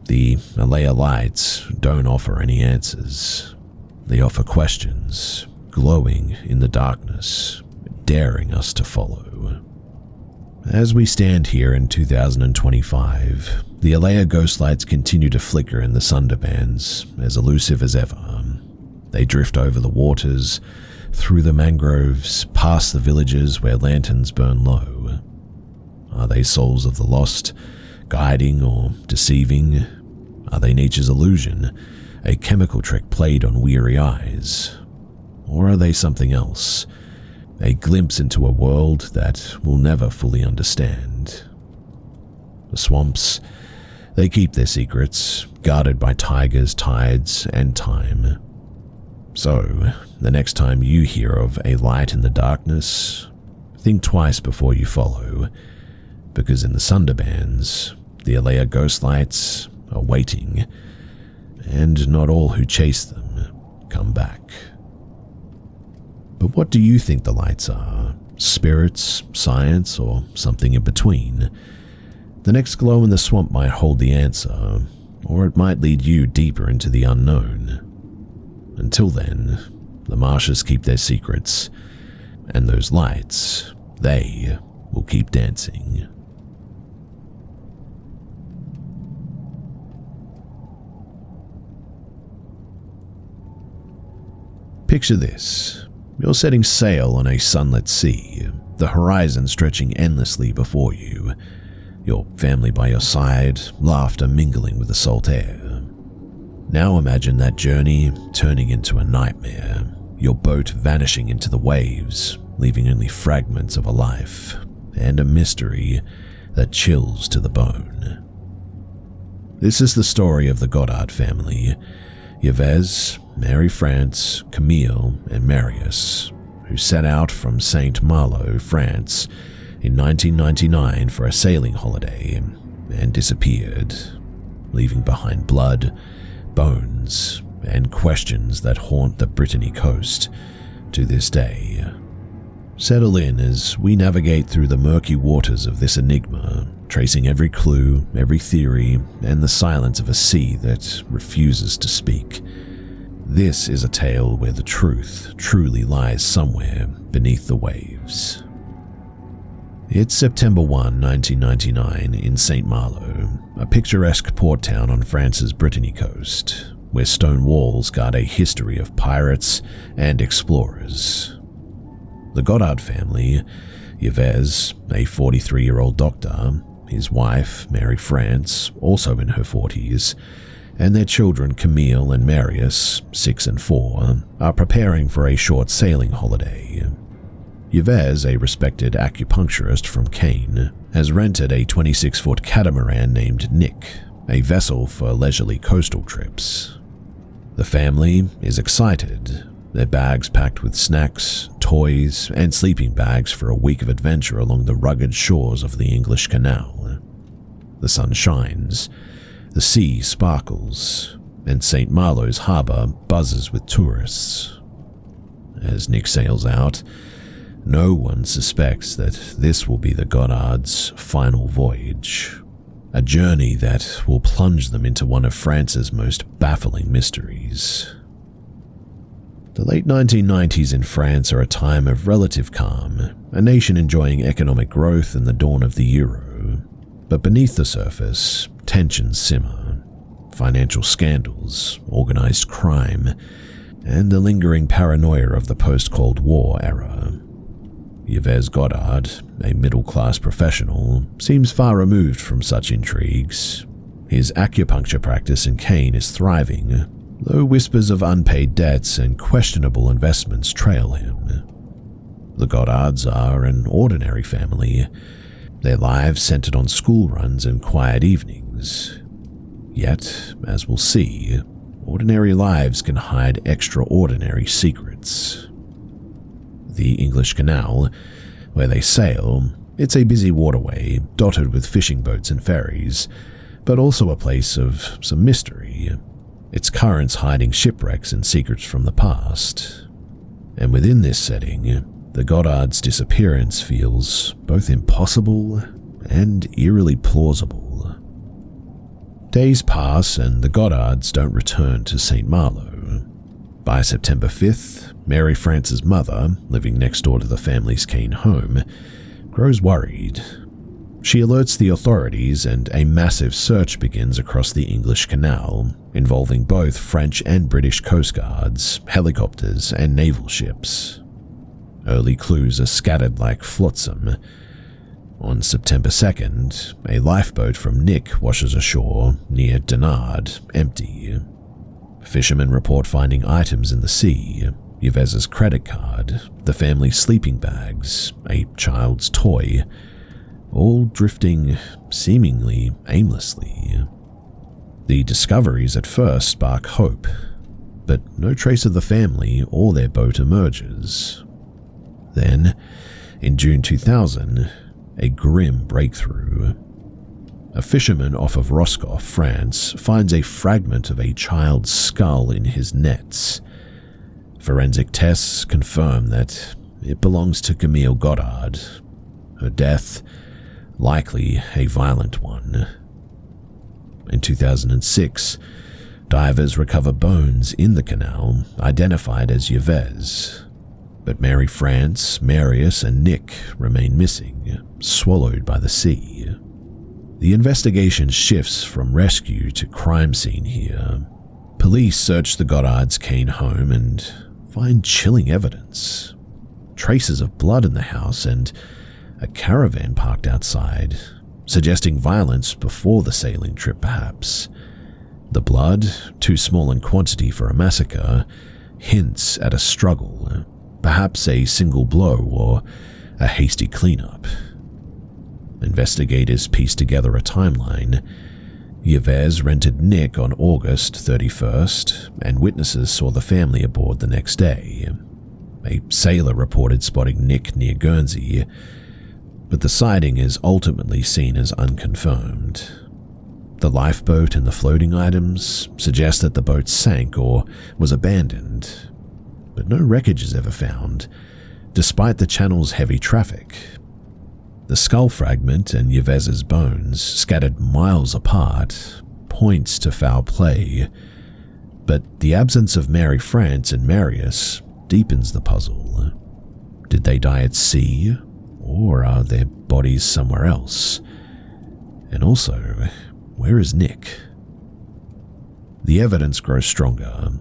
The Alea lights don't offer any answers. They offer questions, glowing in the darkness, daring us to follow. As we stand here in 2025, the Alea ghost lights continue to flicker in the Sundarbans, as elusive as ever. They drift over the waters, through the mangroves, past the villages where lanterns burn low. Are they souls of the lost, guiding or deceiving? Are they nature's illusion, a chemical trick played on weary eyes? Or are they something else, a glimpse into a world that we'll never fully understand? The swamps, they keep their secrets, guarded by tigers, tides, and time. So, the next time you hear of a light in the darkness, think twice before you follow, because in the Sundarbans, the Alea ghost lights are waiting, and not all who chase them come back. But what do you think the lights are? Spirits, science, or something in between? The next glow in the swamp might hold the answer, or it might lead you deeper into the unknown. Until then, the marshes keep their secrets, and those lights, they will keep dancing. Picture this. You're setting sail on a sunlit sea, the horizon stretching endlessly before you, your family by your side, laughter mingling with the salt air. Now imagine that journey turning into a nightmare, your boat vanishing into the waves, leaving only fragments of a life, and a mystery that chills to the bone. This is the story of the Goddard family, Yves, Mary France, Camille, and Marius, who set out from Saint Malo, France, in 1999 for a sailing holiday and disappeared, leaving behind blood, bones, and questions that haunt the Brittany coast to this day. Settle in as we navigate through the murky waters of this enigma, tracing every clue, every theory, and the silence of a sea that refuses to speak. This is a tale where the truth truly lies somewhere beneath the waves. It's September 1, 1999 in Saint Malo, a picturesque port town on France's Brittany coast, where stone walls guard a history of pirates and explorers. The Goddard family, Yves, a 43-year-old doctor, his wife, Mary France, also in her 40s, and their children Camille and Marius, 6 and 4, are preparing for a short sailing holiday. Yves, a respected acupuncturist from Caen, has rented a 26-foot catamaran named Nick, a vessel for leisurely coastal trips. The family is excited, their bags packed with snacks, toys, and sleeping bags for a week of adventure along the rugged shores of the English Canal. The sun shines, the sea sparkles, and St. Malo's harbour buzzes with tourists. As Nick sails out, no one suspects that this will be the Goddards' final voyage, a journey that will plunge them into one of France's most baffling mysteries. The late 1990s in France are a time of relative calm, a nation enjoying economic growth and the dawn of the euro. But beneath the surface, tensions simmer, financial scandals, organized crime, and the lingering paranoia of the post-Cold War era. Yves Goddard, a middle-class professional, seems far removed from such intrigues. His acupuncture practice in Caen is thriving, though whispers of unpaid debts and questionable investments trail him. The Goddards are an ordinary family, their lives centered on school runs and quiet evenings. Yet, as we'll see, ordinary lives can hide extraordinary secrets. The English Canal, where they sail, it's a busy waterway dotted with fishing boats and ferries, but also a place of some mystery, its currents hiding shipwrecks and secrets from the past. And within this setting, the Goddards' disappearance feels both impossible and eerily plausible. Days pass and the Goddards don't return to St. Malo. By September 5th, Mary France's mother, living next door to the family's Kane home, grows worried. She alerts the authorities and a massive search begins across the English Canal, involving both French and British Coast Guards, helicopters, and naval ships. Early clues are scattered like flotsam. On September 2nd, a lifeboat from Nick washes ashore near Denard, empty. Fishermen report finding items in the sea, Yvez's credit card, the family's sleeping bags, a child's toy, all drifting seemingly aimlessly. The discoveries at first spark hope, but no trace of the family or their boat emerges. Then, in June 2000, a grim breakthrough. A fisherman off of Roscoff, France, finds a fragment of a child's skull in his nets. Forensic tests confirm that it belongs to Camille Goddard. Her death, likely a violent one. In 2006, divers recover bones in the canal identified as Yves. But Mary France, Marius, and Nick remain missing, swallowed by the sea. The investigation shifts from rescue to crime scene here. Police search the Goddards' Kane home and find chilling evidence. Traces of blood in the house and a caravan parked outside, suggesting violence before the sailing trip perhaps. The blood, too small in quantity for a massacre, hints at a struggle, perhaps a single blow or a hasty cleanup. Investigators piece together a timeline. Yves rented Nick on August 31st, and witnesses saw the family aboard the next day. A sailor reported spotting Nick near Guernsey, but the sighting is ultimately seen as unconfirmed. The lifeboat and the floating items suggest that the boat sank or was abandoned, but no wreckage is ever found, despite the channel's heavy traffic. The skull fragment and Yves's bones, scattered miles apart, points to foul play, but the absence of Mary France and Marius deepens the puzzle. Did they die at sea, or are their bodies somewhere else? And also, where is Nick? The evidence grows stronger.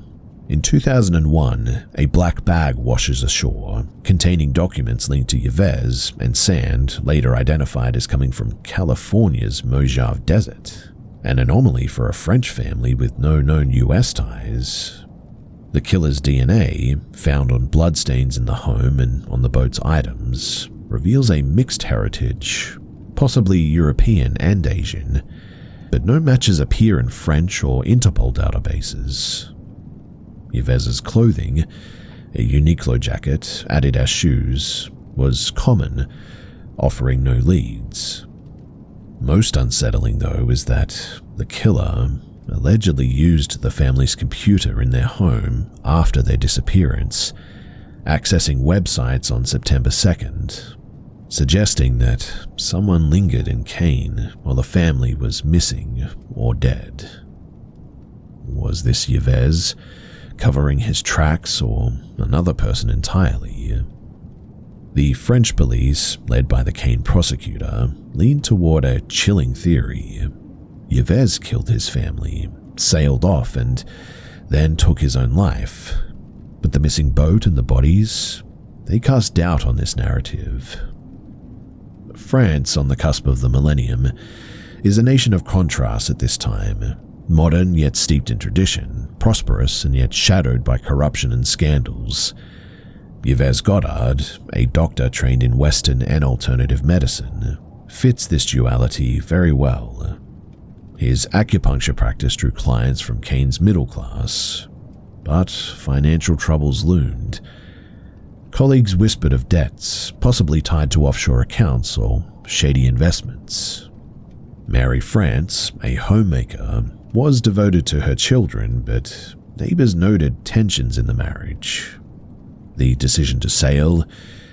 In 2001, a black bag washes ashore, containing documents linked to Yves and sand later identified as coming from California's Mojave Desert, an anomaly for a French family with no known US ties. The killer's DNA, found on bloodstains in the home and on the boat's items, reveals a mixed heritage, possibly European and Asian, but no matches appear in French or Interpol databases. Yves's clothing, a Uniqlo jacket, Adidas shoes, was common, offering no leads. Most unsettling, though, is that the killer allegedly used the family's computer in their home after their disappearance, accessing websites on September 2nd, suggesting that someone lingered in Kane while the family was missing or dead. Was this Yves covering his tracks or another person entirely? The French police, led by the Kane prosecutor, leaned toward a chilling theory. Yves killed his family, sailed off, and then took his own life. But the missing boat and the bodies, they cast doubt on this narrative. France, on the cusp of the millennium, is a nation of contrasts at this time. Modern yet steeped in tradition, prosperous and yet shadowed by corruption and scandals. Yves Goddard, a doctor trained in Western and alternative medicine, fits this duality very well. His acupuncture practice drew clients from Kane's middle class, but financial troubles loomed. Colleagues whispered of debts, possibly tied to offshore accounts or shady investments. Mary France, a homemaker, was devoted to her children, but neighbors noted tensions in the marriage. The decision to sail,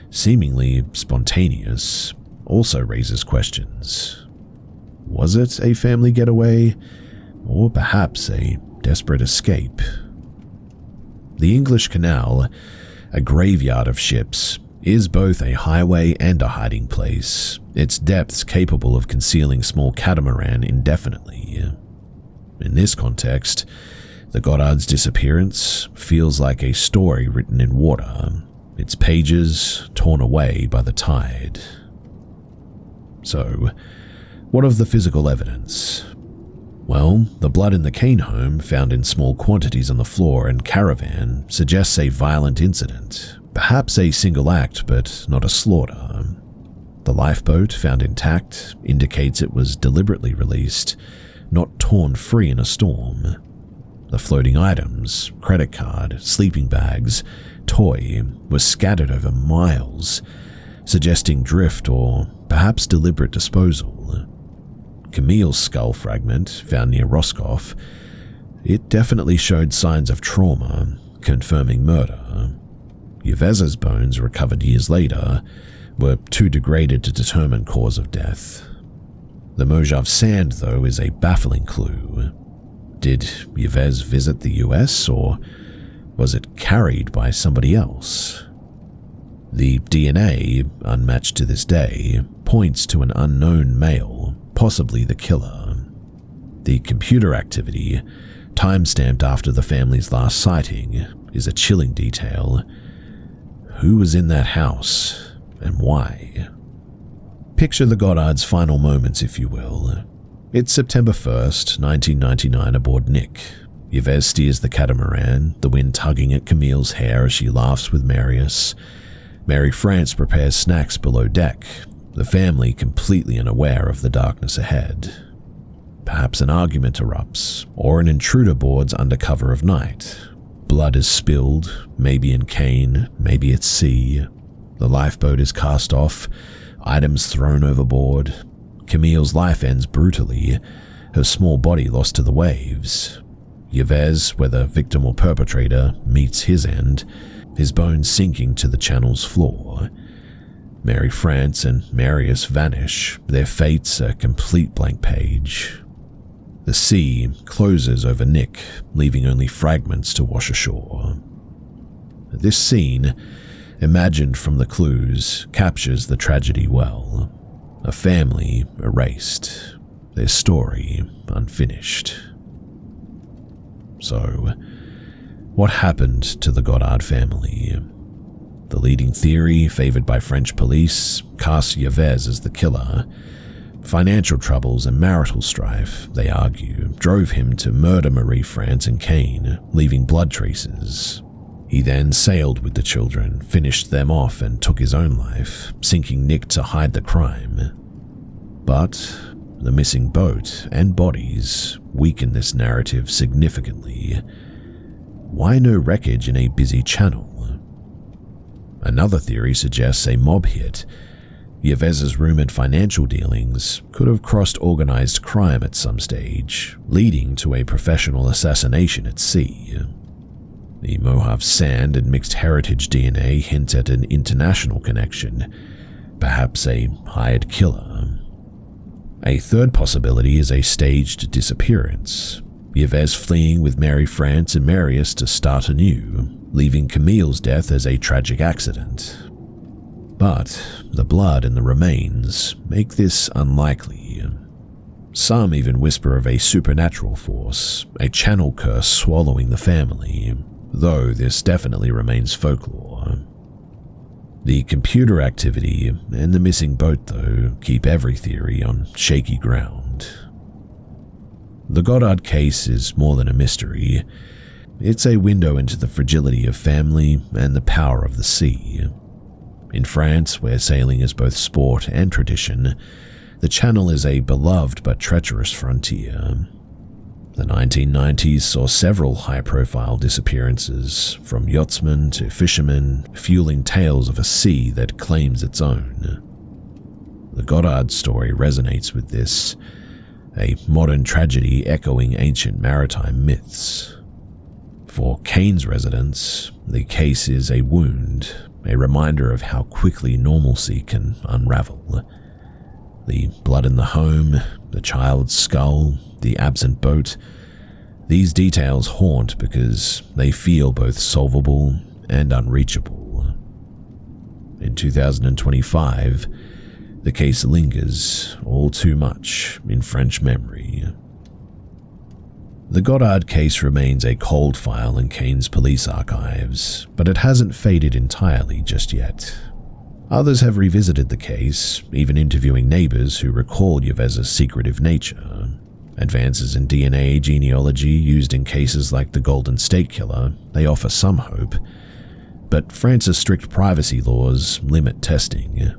seemingly spontaneous, also raises questions. Was it a family getaway, or perhaps a desperate escape? The English Canal, a graveyard of ships, is both a highway and a hiding place, its depths capable of concealing small catamaran indefinitely. In this context, the Goddard's disappearance feels like a story written in water, its pages torn away by the tide. So, what of the physical evidence? Well, the blood in the Kane home, found in small quantities on the floor and caravan, suggests a violent incident, perhaps a single act, but not a slaughter. The lifeboat, found intact, indicates it was deliberately released, not torn free in a storm. The floating items, credit card, sleeping bags, toy, were scattered over miles, suggesting drift or perhaps deliberate disposal. Camille's skull fragment, found near Roscoff, it definitely showed signs of trauma, confirming murder. Yves's bones, recovered years later, were too degraded to determine cause of death. The Mojave sand, though, is a baffling clue. Did Yves visit the US, or was it carried by somebody else? The DNA, unmatched to this day, points to an unknown male, possibly the killer. The computer activity, time-stamped after the family's last sighting, is a chilling detail. Who was in that house, and why? Picture the Goddard's final moments, if you will. It's September 1st, 1999, aboard Nick. Yves steers the catamaran, the wind tugging at Camille's hair as she laughs with Marius. Mary France prepares snacks below deck, the family completely unaware of the darkness ahead. Perhaps an argument erupts, or an intruder boards under cover of night. Blood is spilled, maybe in Kane, maybe at sea. The lifeboat is cast off, items thrown overboard. Camille's life ends brutally, her small body lost to the waves. Yves, whether victim or perpetrator, meets his end, his bones sinking to the channel's floor. Mary France and Marius vanish, their fates a complete blank page. The sea closes over Nick, leaving only fragments to wash ashore. This scene, imagined from the clues, captures the tragedy well. A family erased, their story unfinished. So, what happened to the Goddard family? The leading theory, favored by French police, casts Yves as the killer. Financial troubles and marital strife, they argue, drove him to murder Marie France and Kane, leaving blood traces. He then sailed with the children, finished them off, and took his own life, sinking Nick to hide the crime. But the missing boat and bodies weaken this narrative significantly. Why no wreckage in a busy channel? Another theory suggests a mob hit. Yves's rumored financial dealings could have crossed organized crime at some stage, leading to a professional assassination at sea. The Mojave sand and mixed heritage DNA hint at an international connection, perhaps a hired killer. A third possibility is a staged disappearance, Yves fleeing with Mary France and Marius to start anew, leaving Camille's death as a tragic accident. But the blood and the remains make this unlikely. Some even whisper of a supernatural force, a channel curse swallowing the family, though this definitely remains folklore. The computer activity and the missing boat, though, keep every theory on shaky ground. The Goddard case is more than a mystery. It's a window into the fragility of family and the power of the sea. In France, where sailing is both sport and tradition, the Channel is a beloved but treacherous frontier. The 1990s saw several high-profile disappearances, from yachtsmen to fishermen, fueling tales of a sea that claims its own. The Goddard story resonates with this, a modern tragedy echoing ancient maritime myths. For Kane's residents, the case is a wound, a reminder of how quickly normalcy can unravel. The blood in the home, the child's skull, the absent boat, these details haunt because they feel both solvable and unreachable. In 2025, the case lingers all too much in French memory. The Goddard case remains a cold file in Kane's police archives, but it hasn't faded entirely just yet. Others have revisited the case, even interviewing neighbors who recall Yvese's secretive nature. Advances in DNA genealogy used in cases like the Golden State Killer, they offer some hope, but France's strict privacy laws limit testing.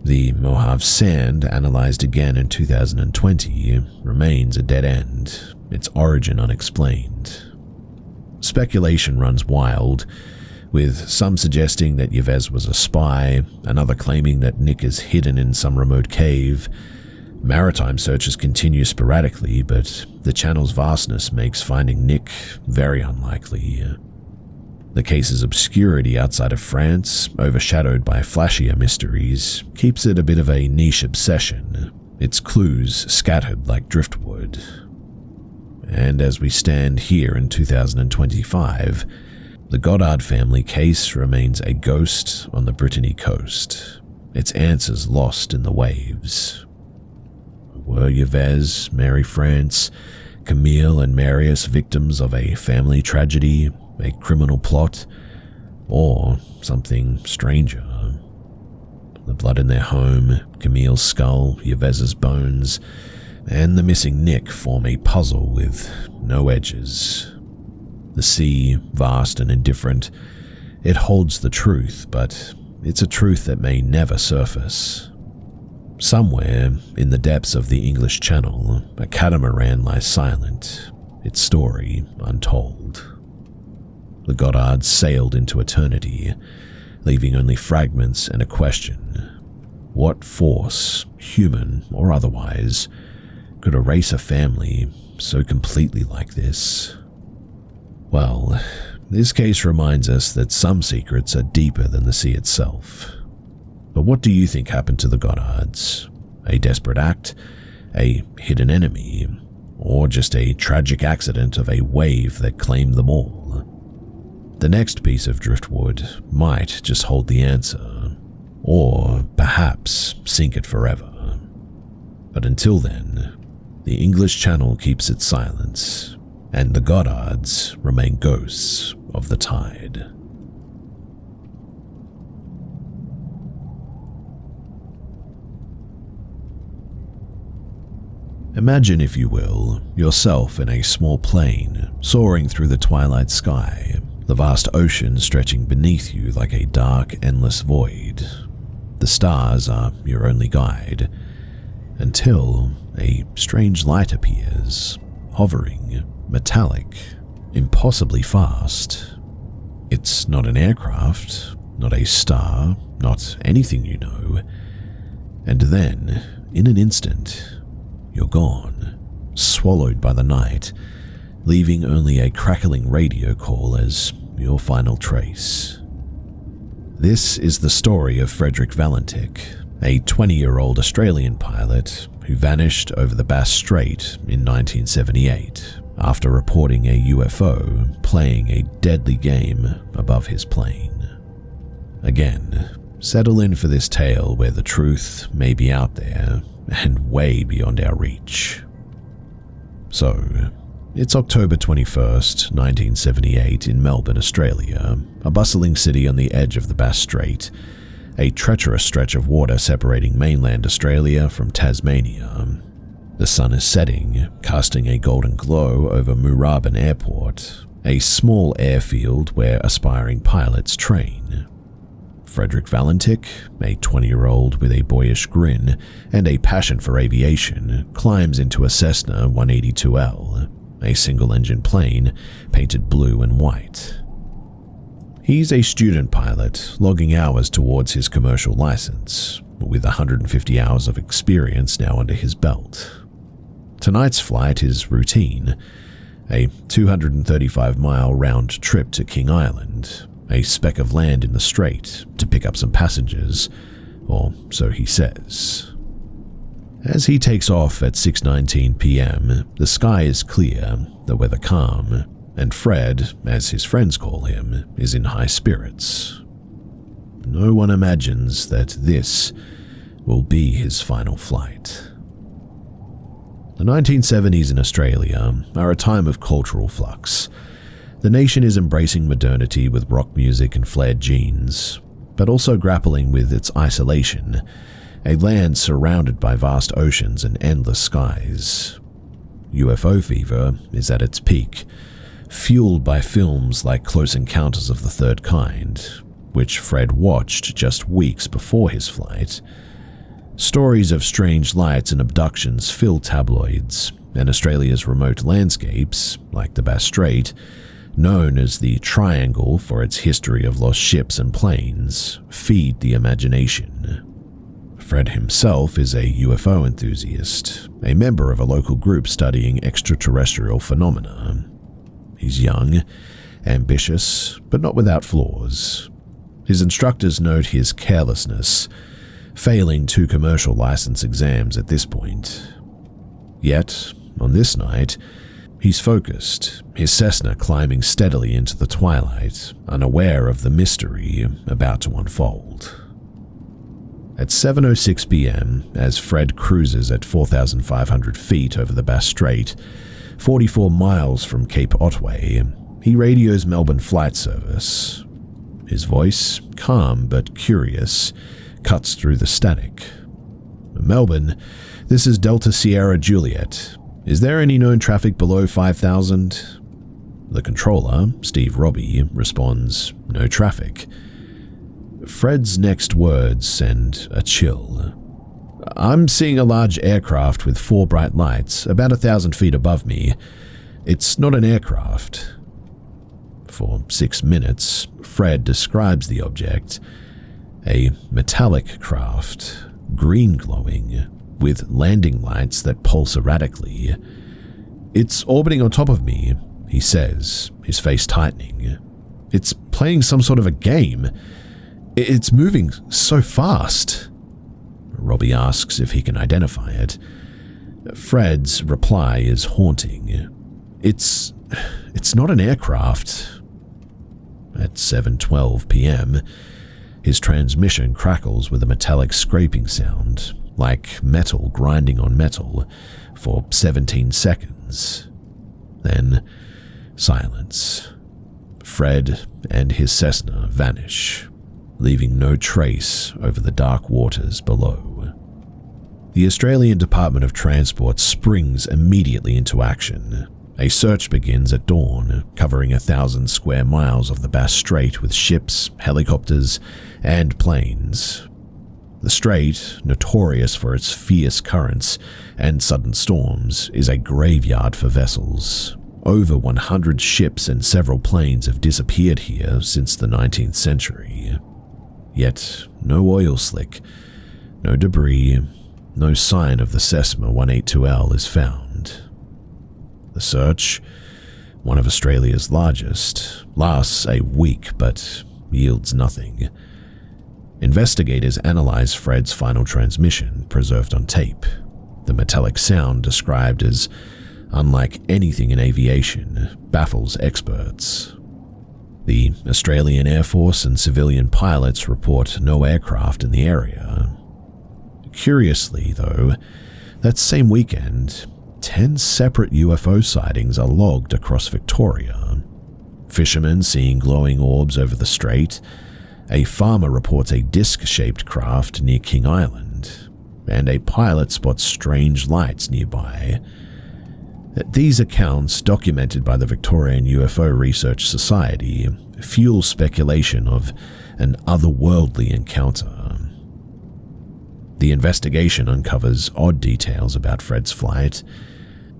The Mojave sand, analyzed again in 2020, remains a dead end, its origin unexplained. Speculation runs wild, with some suggesting that Yves was a spy, another claiming that Nick is hidden in some remote cave. Maritime searches continue sporadically, but the channel's vastness makes finding Nick very unlikely. The case's obscurity outside of France, overshadowed by flashier mysteries, keeps it a bit of a niche obsession, its clues scattered like driftwood. And as we stand here in 2025, the Goddard family case remains a ghost on the Brittany coast, its answers lost in the waves. Were Yves, Mary France, Camille and Marius victims of a family tragedy, a criminal plot, or something stranger? The blood in their home, Camille's skull, Yves's bones, and the missing Nick form a puzzle with no edges. The sea, vast and indifferent, it holds the truth, but it's a truth that may never surface. Somewhere in the depths of the English Channel, a catamaran lies silent, its story untold. The Goddards sailed into eternity, leaving only fragments and a question. What force, human or otherwise, could erase a family so completely like this? Well, this case reminds us that some secrets are deeper than the sea itself. But what do you think happened to the Goddards? A desperate act? A hidden enemy? Or just a tragic accident of a wave that claimed them all? The next piece of driftwood might just hold the answer, or perhaps sink it forever. But until then, the English Channel keeps its silence, and the Goddards remain ghosts of the tide. Imagine, if you will, yourself in a small plane, soaring through the twilight sky, the vast ocean stretching beneath you like a dark, endless void. The stars are your only guide, until a strange light appears, hovering, metallic, impossibly fast. It's not an aircraft, not a star, not anything you know. And then, in an instant, you're gone, swallowed by the night, leaving only a crackling radio call as your final trace. This is the story of Frederick Valentik, a 20-year-old Australian pilot who vanished over the Bass Strait in 1978 after reporting a UFO playing a deadly game above his plane. Again, settle in for this tale where the truth may be out there and way beyond our reach. So, it's October 21st, 1978 in Melbourne, Australia, a bustling city on the edge of the Bass Strait, a treacherous stretch of water separating mainland Australia from Tasmania. The sun is setting, casting a golden glow over Moorabbin Airport, a small airfield where aspiring pilots train. Frederick Valentik, a 20-year-old with a boyish grin and a passion for aviation, climbs into a Cessna 182L, a single-engine plane painted blue and white. He's a student pilot, logging hours towards his commercial license, with 150 hours of experience now under his belt. Tonight's flight is routine, a 235-mile round trip to King Island, a speck of land in the strait to pick up some passengers, or so he says. As he takes off at 6:19 p.m., the sky is clear, the weather calm, and Fred, as his friends call him, is in high spirits. No one imagines that this will be his final flight. The 1970s in Australia are a time of cultural flux. The nation is embracing modernity with rock music and flared jeans, but also grappling with its isolation, a land surrounded by vast oceans and endless skies. UFO fever is at its peak, fueled by films like Close Encounters of the Third Kind, which Fred watched just weeks before his flight. Stories of strange lights and abductions fill tabloids, and Australia's remote landscapes, like the Bass Strait, known as the Triangle for its history of lost ships and planes, feed the imagination. Fred himself is a UFO enthusiast, a member of a local group studying extraterrestrial phenomena. He's young, ambitious, but not without flaws. His instructors note his carelessness, failing 2 commercial license exams at this point. Yet, on this night, he's focused, his Cessna climbing steadily into the twilight, unaware of the mystery about to unfold. At 7:06 p.m., as Fred cruises at 4,500 feet over the Bass Strait, 44 miles from Cape Otway, he radios Melbourne flight service. His voice, calm but curious, cuts through the static. Melbourne, this is Delta Sierra Juliet. Is there any known traffic below 5,000? The controller, Steve Robbie, responds, no traffic. Fred's next words send a chill. I'm seeing a large aircraft with 4 bright lights about 1,000 feet above me. It's not an aircraft. For 6 minutes, Fred describes the object. A metallic craft, green glowing, with landing lights that pulse erratically. It's orbiting on top of me, he says, his face tightening. It's playing some sort of a game. It's moving so fast. Robbie asks if he can identify it. Fred's reply is haunting. It's not an aircraft. At 7:12 p.m., his transmission crackles with a metallic scraping sound, like metal grinding on metal, for 17 seconds. Then, silence. Fred and his Cessna vanish, leaving no trace over the dark waters below. The Australian Department of Transport springs immediately into action. A search begins at dawn, covering 1,000 square miles of the Bass Strait with ships, helicopters, and planes. The strait, notorious for its fierce currents and sudden storms, is a graveyard for vessels. Over 100 ships and several planes have disappeared here since the 19th century. Yet no oil slick, no debris, no sign of the Cessna 182L is found. The search, one of Australia's largest, lasts a week but yields nothing. Investigators analyze Fred's final transmission, preserved on tape. The metallic sound, described as unlike anything in aviation, baffles experts. The Australian Air Force and civilian pilots report no aircraft in the area. Curiously, though, that same weekend, 10 separate UFO sightings are logged across Victoria. Fishermen seeing glowing orbs over the strait. A farmer reports a disc-shaped craft near King Island, and a pilot spots strange lights nearby. These accounts, documented by the Victorian UFO Research Society, fuel speculation of an otherworldly encounter. The investigation uncovers odd details about Fred's flight.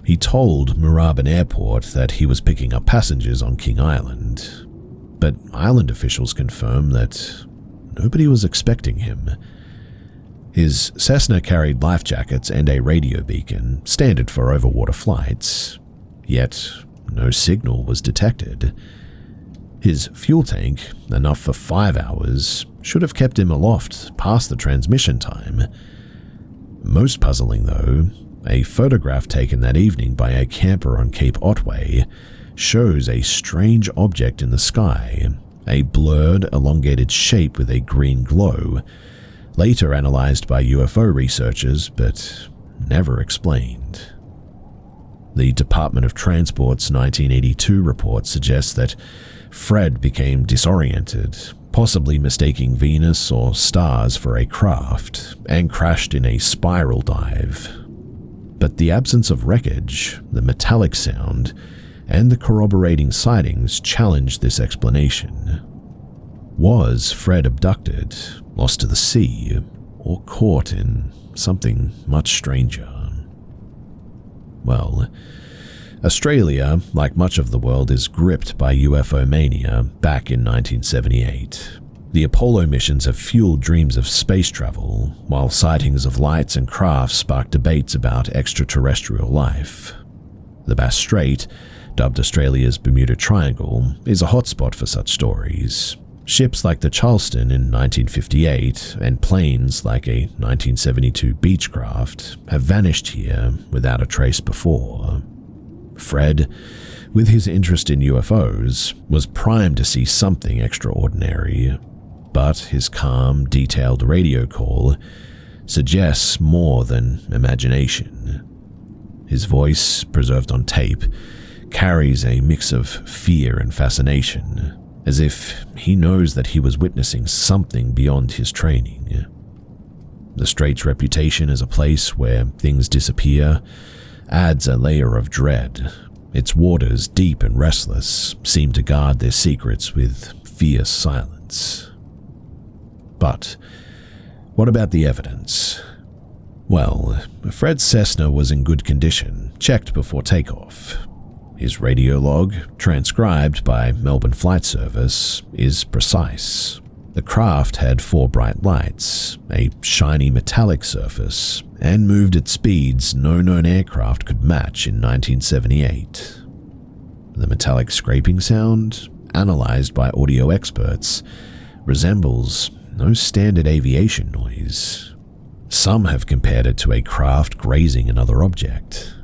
He told Moorabbin Airport that he was picking up passengers on King Island, but island officials confirm that nobody was expecting him. His Cessna carried life jackets and a radio beacon, standard for overwater flights, yet no signal was detected. His fuel tank, enough for 5 hours, should have kept him aloft past the transmission time. Most puzzling though, a photograph taken that evening by a camper on Cape Otway shows a strange object in the sky, a blurred, elongated shape with a green glow, later analyzed by UFO researchers but never explained. The Department of Transport's 1982 report suggests that Fred became disoriented, possibly mistaking Venus or stars for a craft, and crashed in a spiral dive. But the absence of wreckage, the metallic sound, and the corroborating sightings challenged this explanation. Was Fred abducted, lost to the sea, or caught in something much stranger? Well, Australia, like much of the world, is gripped by UFO mania back in 1978. The Apollo missions have fueled dreams of space travel, while sightings of lights and crafts spark debates about extraterrestrial life. The Bass Strait, dubbed Australia's Bermuda Triangle, is a hotspot for such stories. Ships like the Charleston in 1958 and planes like a 1972 Beechcraft have vanished here without a trace before. Fred, with his interest in UFOs, was primed to see something extraordinary, but his calm, detailed radio call suggests more than imagination. His voice, preserved on tape, carries a mix of fear and fascination, as if he knows that he was witnessing something beyond his training. The Strait's reputation as a place where things disappear adds a layer of dread. Its waters, deep and restless, seem to guard their secrets with fierce silence. But what about the evidence? Well, Fred's Cessna was in good condition, checked before takeoff. His radio log, transcribed by Melbourne Flight Service, is precise. The craft had 4 bright lights, a shiny metallic surface, and moved at speeds no known aircraft could match in 1978. The metallic scraping sound, analyzed by audio experts, resembles no standard aviation noise. Some have compared it to a craft grazing another object.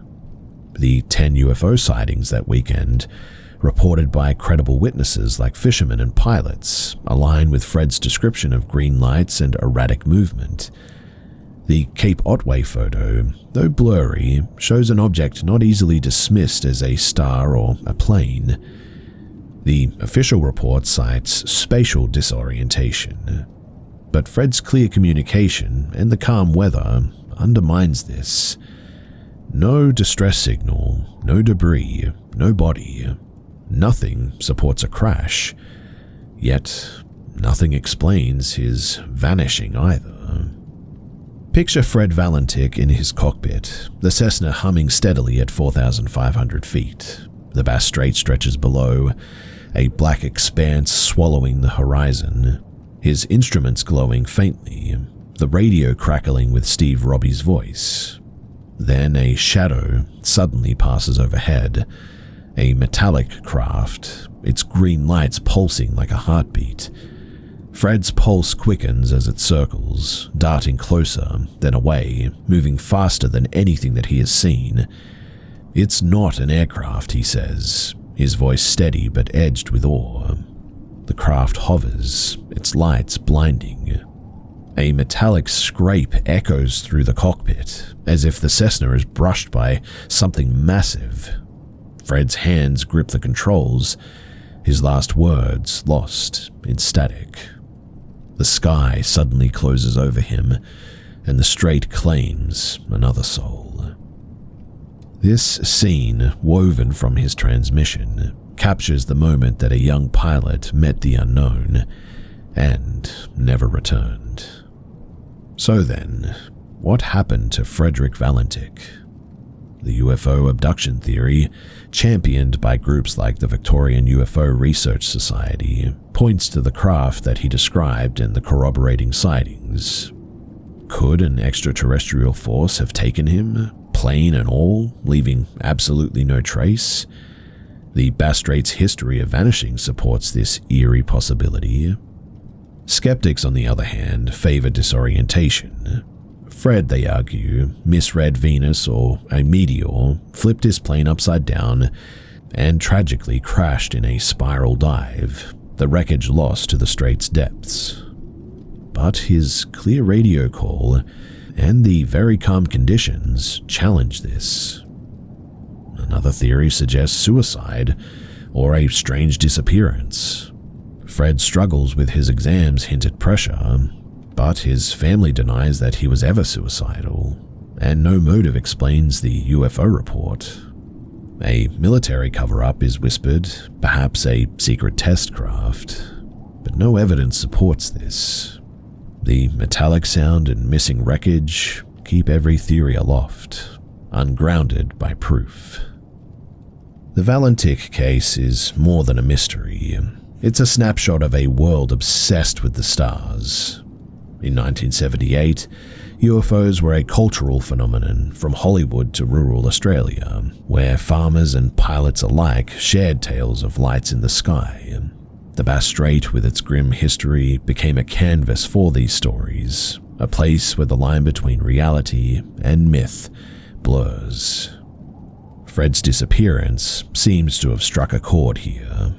The 10 UFO sightings that weekend, reported by credible witnesses like fishermen and pilots, align with Fred's description of green lights and erratic movement. The Cape Otway photo, though blurry, shows an object not easily dismissed as a star or a plane. The official report cites spatial disorientation, but Fred's clear communication and the calm weather undermines this. No distress signal, no debris, no body. Nothing supports a crash, yet nothing explains his vanishing either. Picture Fred Valentik in his cockpit, the Cessna humming steadily at 4,500 feet. The Bass Strait stretches below, a black expanse swallowing the horizon, his instruments glowing faintly, the radio crackling with Steve Robbie's voice. Then a shadow suddenly passes overhead, a metallic craft, its green lights pulsing like a heartbeat. Fred's pulse quickens as it circles, darting closer, then away, moving faster than anything that he has seen. It's not an aircraft, he says, his voice steady but edged with awe. The craft hovers, its lights blinding. A metallic scrape echoes through the cockpit, as if the Cessna is brushed by something massive. Fred's hands grip the controls, his last words lost in static. The sky suddenly closes over him, and the Strait claims another soul. This scene, woven from his transmission, captures the moment that a young pilot met the unknown and never returned. So then, what happened to Frederick Valentik? The UFO abduction theory, championed by groups like the Victorian UFO Research Society, points to the craft that he described in the corroborating sightings. Could an extraterrestrial force have taken him, plane and all, leaving absolutely no trace? The Bass Strait's history of vanishing supports this eerie possibility. Skeptics, on the other hand, favor disorientation. Fred, they argue, misread Venus or a meteor, flipped his plane upside down, and tragically crashed in a spiral dive, the wreckage lost to the Strait's depths. But his clear radio call and the very calm conditions challenge this. Another theory suggests suicide or a strange disappearance. Fred struggles with his exams hint at pressure, but his family denies that he was ever suicidal, and no motive explains the UFO report. A military cover-up is whispered, perhaps a secret test craft, but no evidence supports this. The metallic sound and missing wreckage keep every theory aloft, ungrounded by proof. The Valentik case is more than a mystery. It's a snapshot of a world obsessed with the stars. In 1978, UFOs were a cultural phenomenon from Hollywood to rural Australia, where farmers and pilots alike shared tales of lights in the sky. The Bass Strait, with its grim history, became a canvas for these stories, a place where the line between reality and myth blurs. Fred's disappearance seems to have struck a chord here.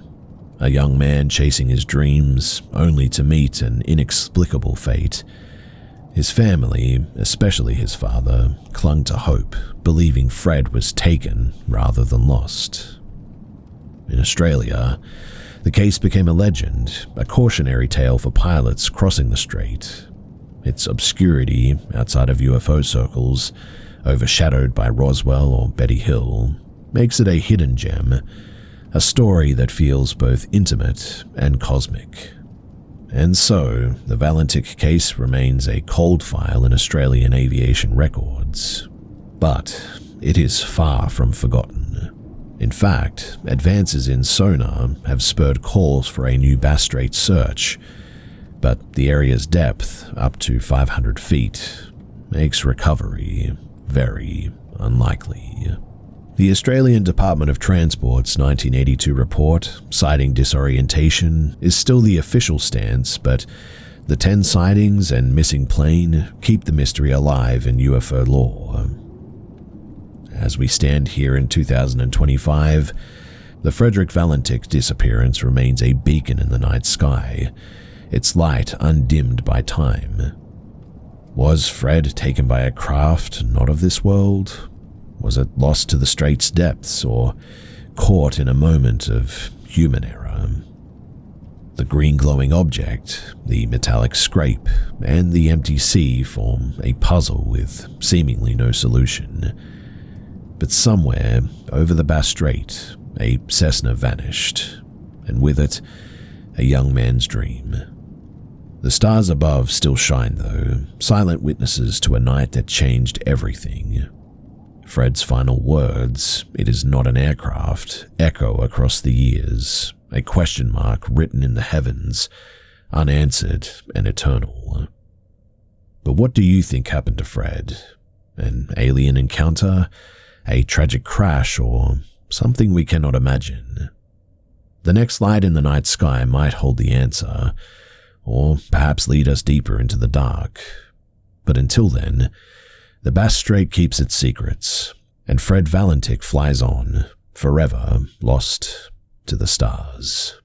A young man chasing his dreams, only to meet an inexplicable fate. His family, especially his father, clung to hope, believing Fred was taken rather than lost. In Australia, the case became a legend, a cautionary tale for pilots crossing the strait. Its obscurity outside of UFO circles, overshadowed by Roswell or Betty Hill, makes it a hidden gem, a story that feels both intimate and cosmic. And so, the Valentik case remains a cold file in Australian aviation records. But it is far from forgotten. In fact, advances in sonar have spurred calls for a new Bass Strait search, but the area's depth, up to 500 feet, makes recovery very unlikely. The Australian Department of Transport's 1982 report, citing disorientation, is still the official stance, but the 10 sightings and missing plane keep the mystery alive in UFO lore. As we stand here in 2025, the Frederick Valentik disappearance remains a beacon in the night sky, its light undimmed by time. Was Fred taken by a craft not of this world? Was it lost to the Strait's depths, or caught in a moment of human error? The green glowing object, the metallic scrape, and the empty sea form a puzzle with seemingly no solution. But somewhere over the Bass Strait, a Cessna vanished, and with it, a young man's dream. The stars above still shine though, silent witnesses to a night that changed everything. Fred's final words, "It is not an aircraft," echo across the years, a question mark written in the heavens, unanswered and eternal. But what do you think happened to Fred? An alien encounter? A tragic crash? Or something we cannot imagine? The next light in the night sky might hold the answer, or perhaps lead us deeper into the dark. But until then, the Bass Strait keeps its secrets, and Fred Valentik flies on, forever lost to the stars.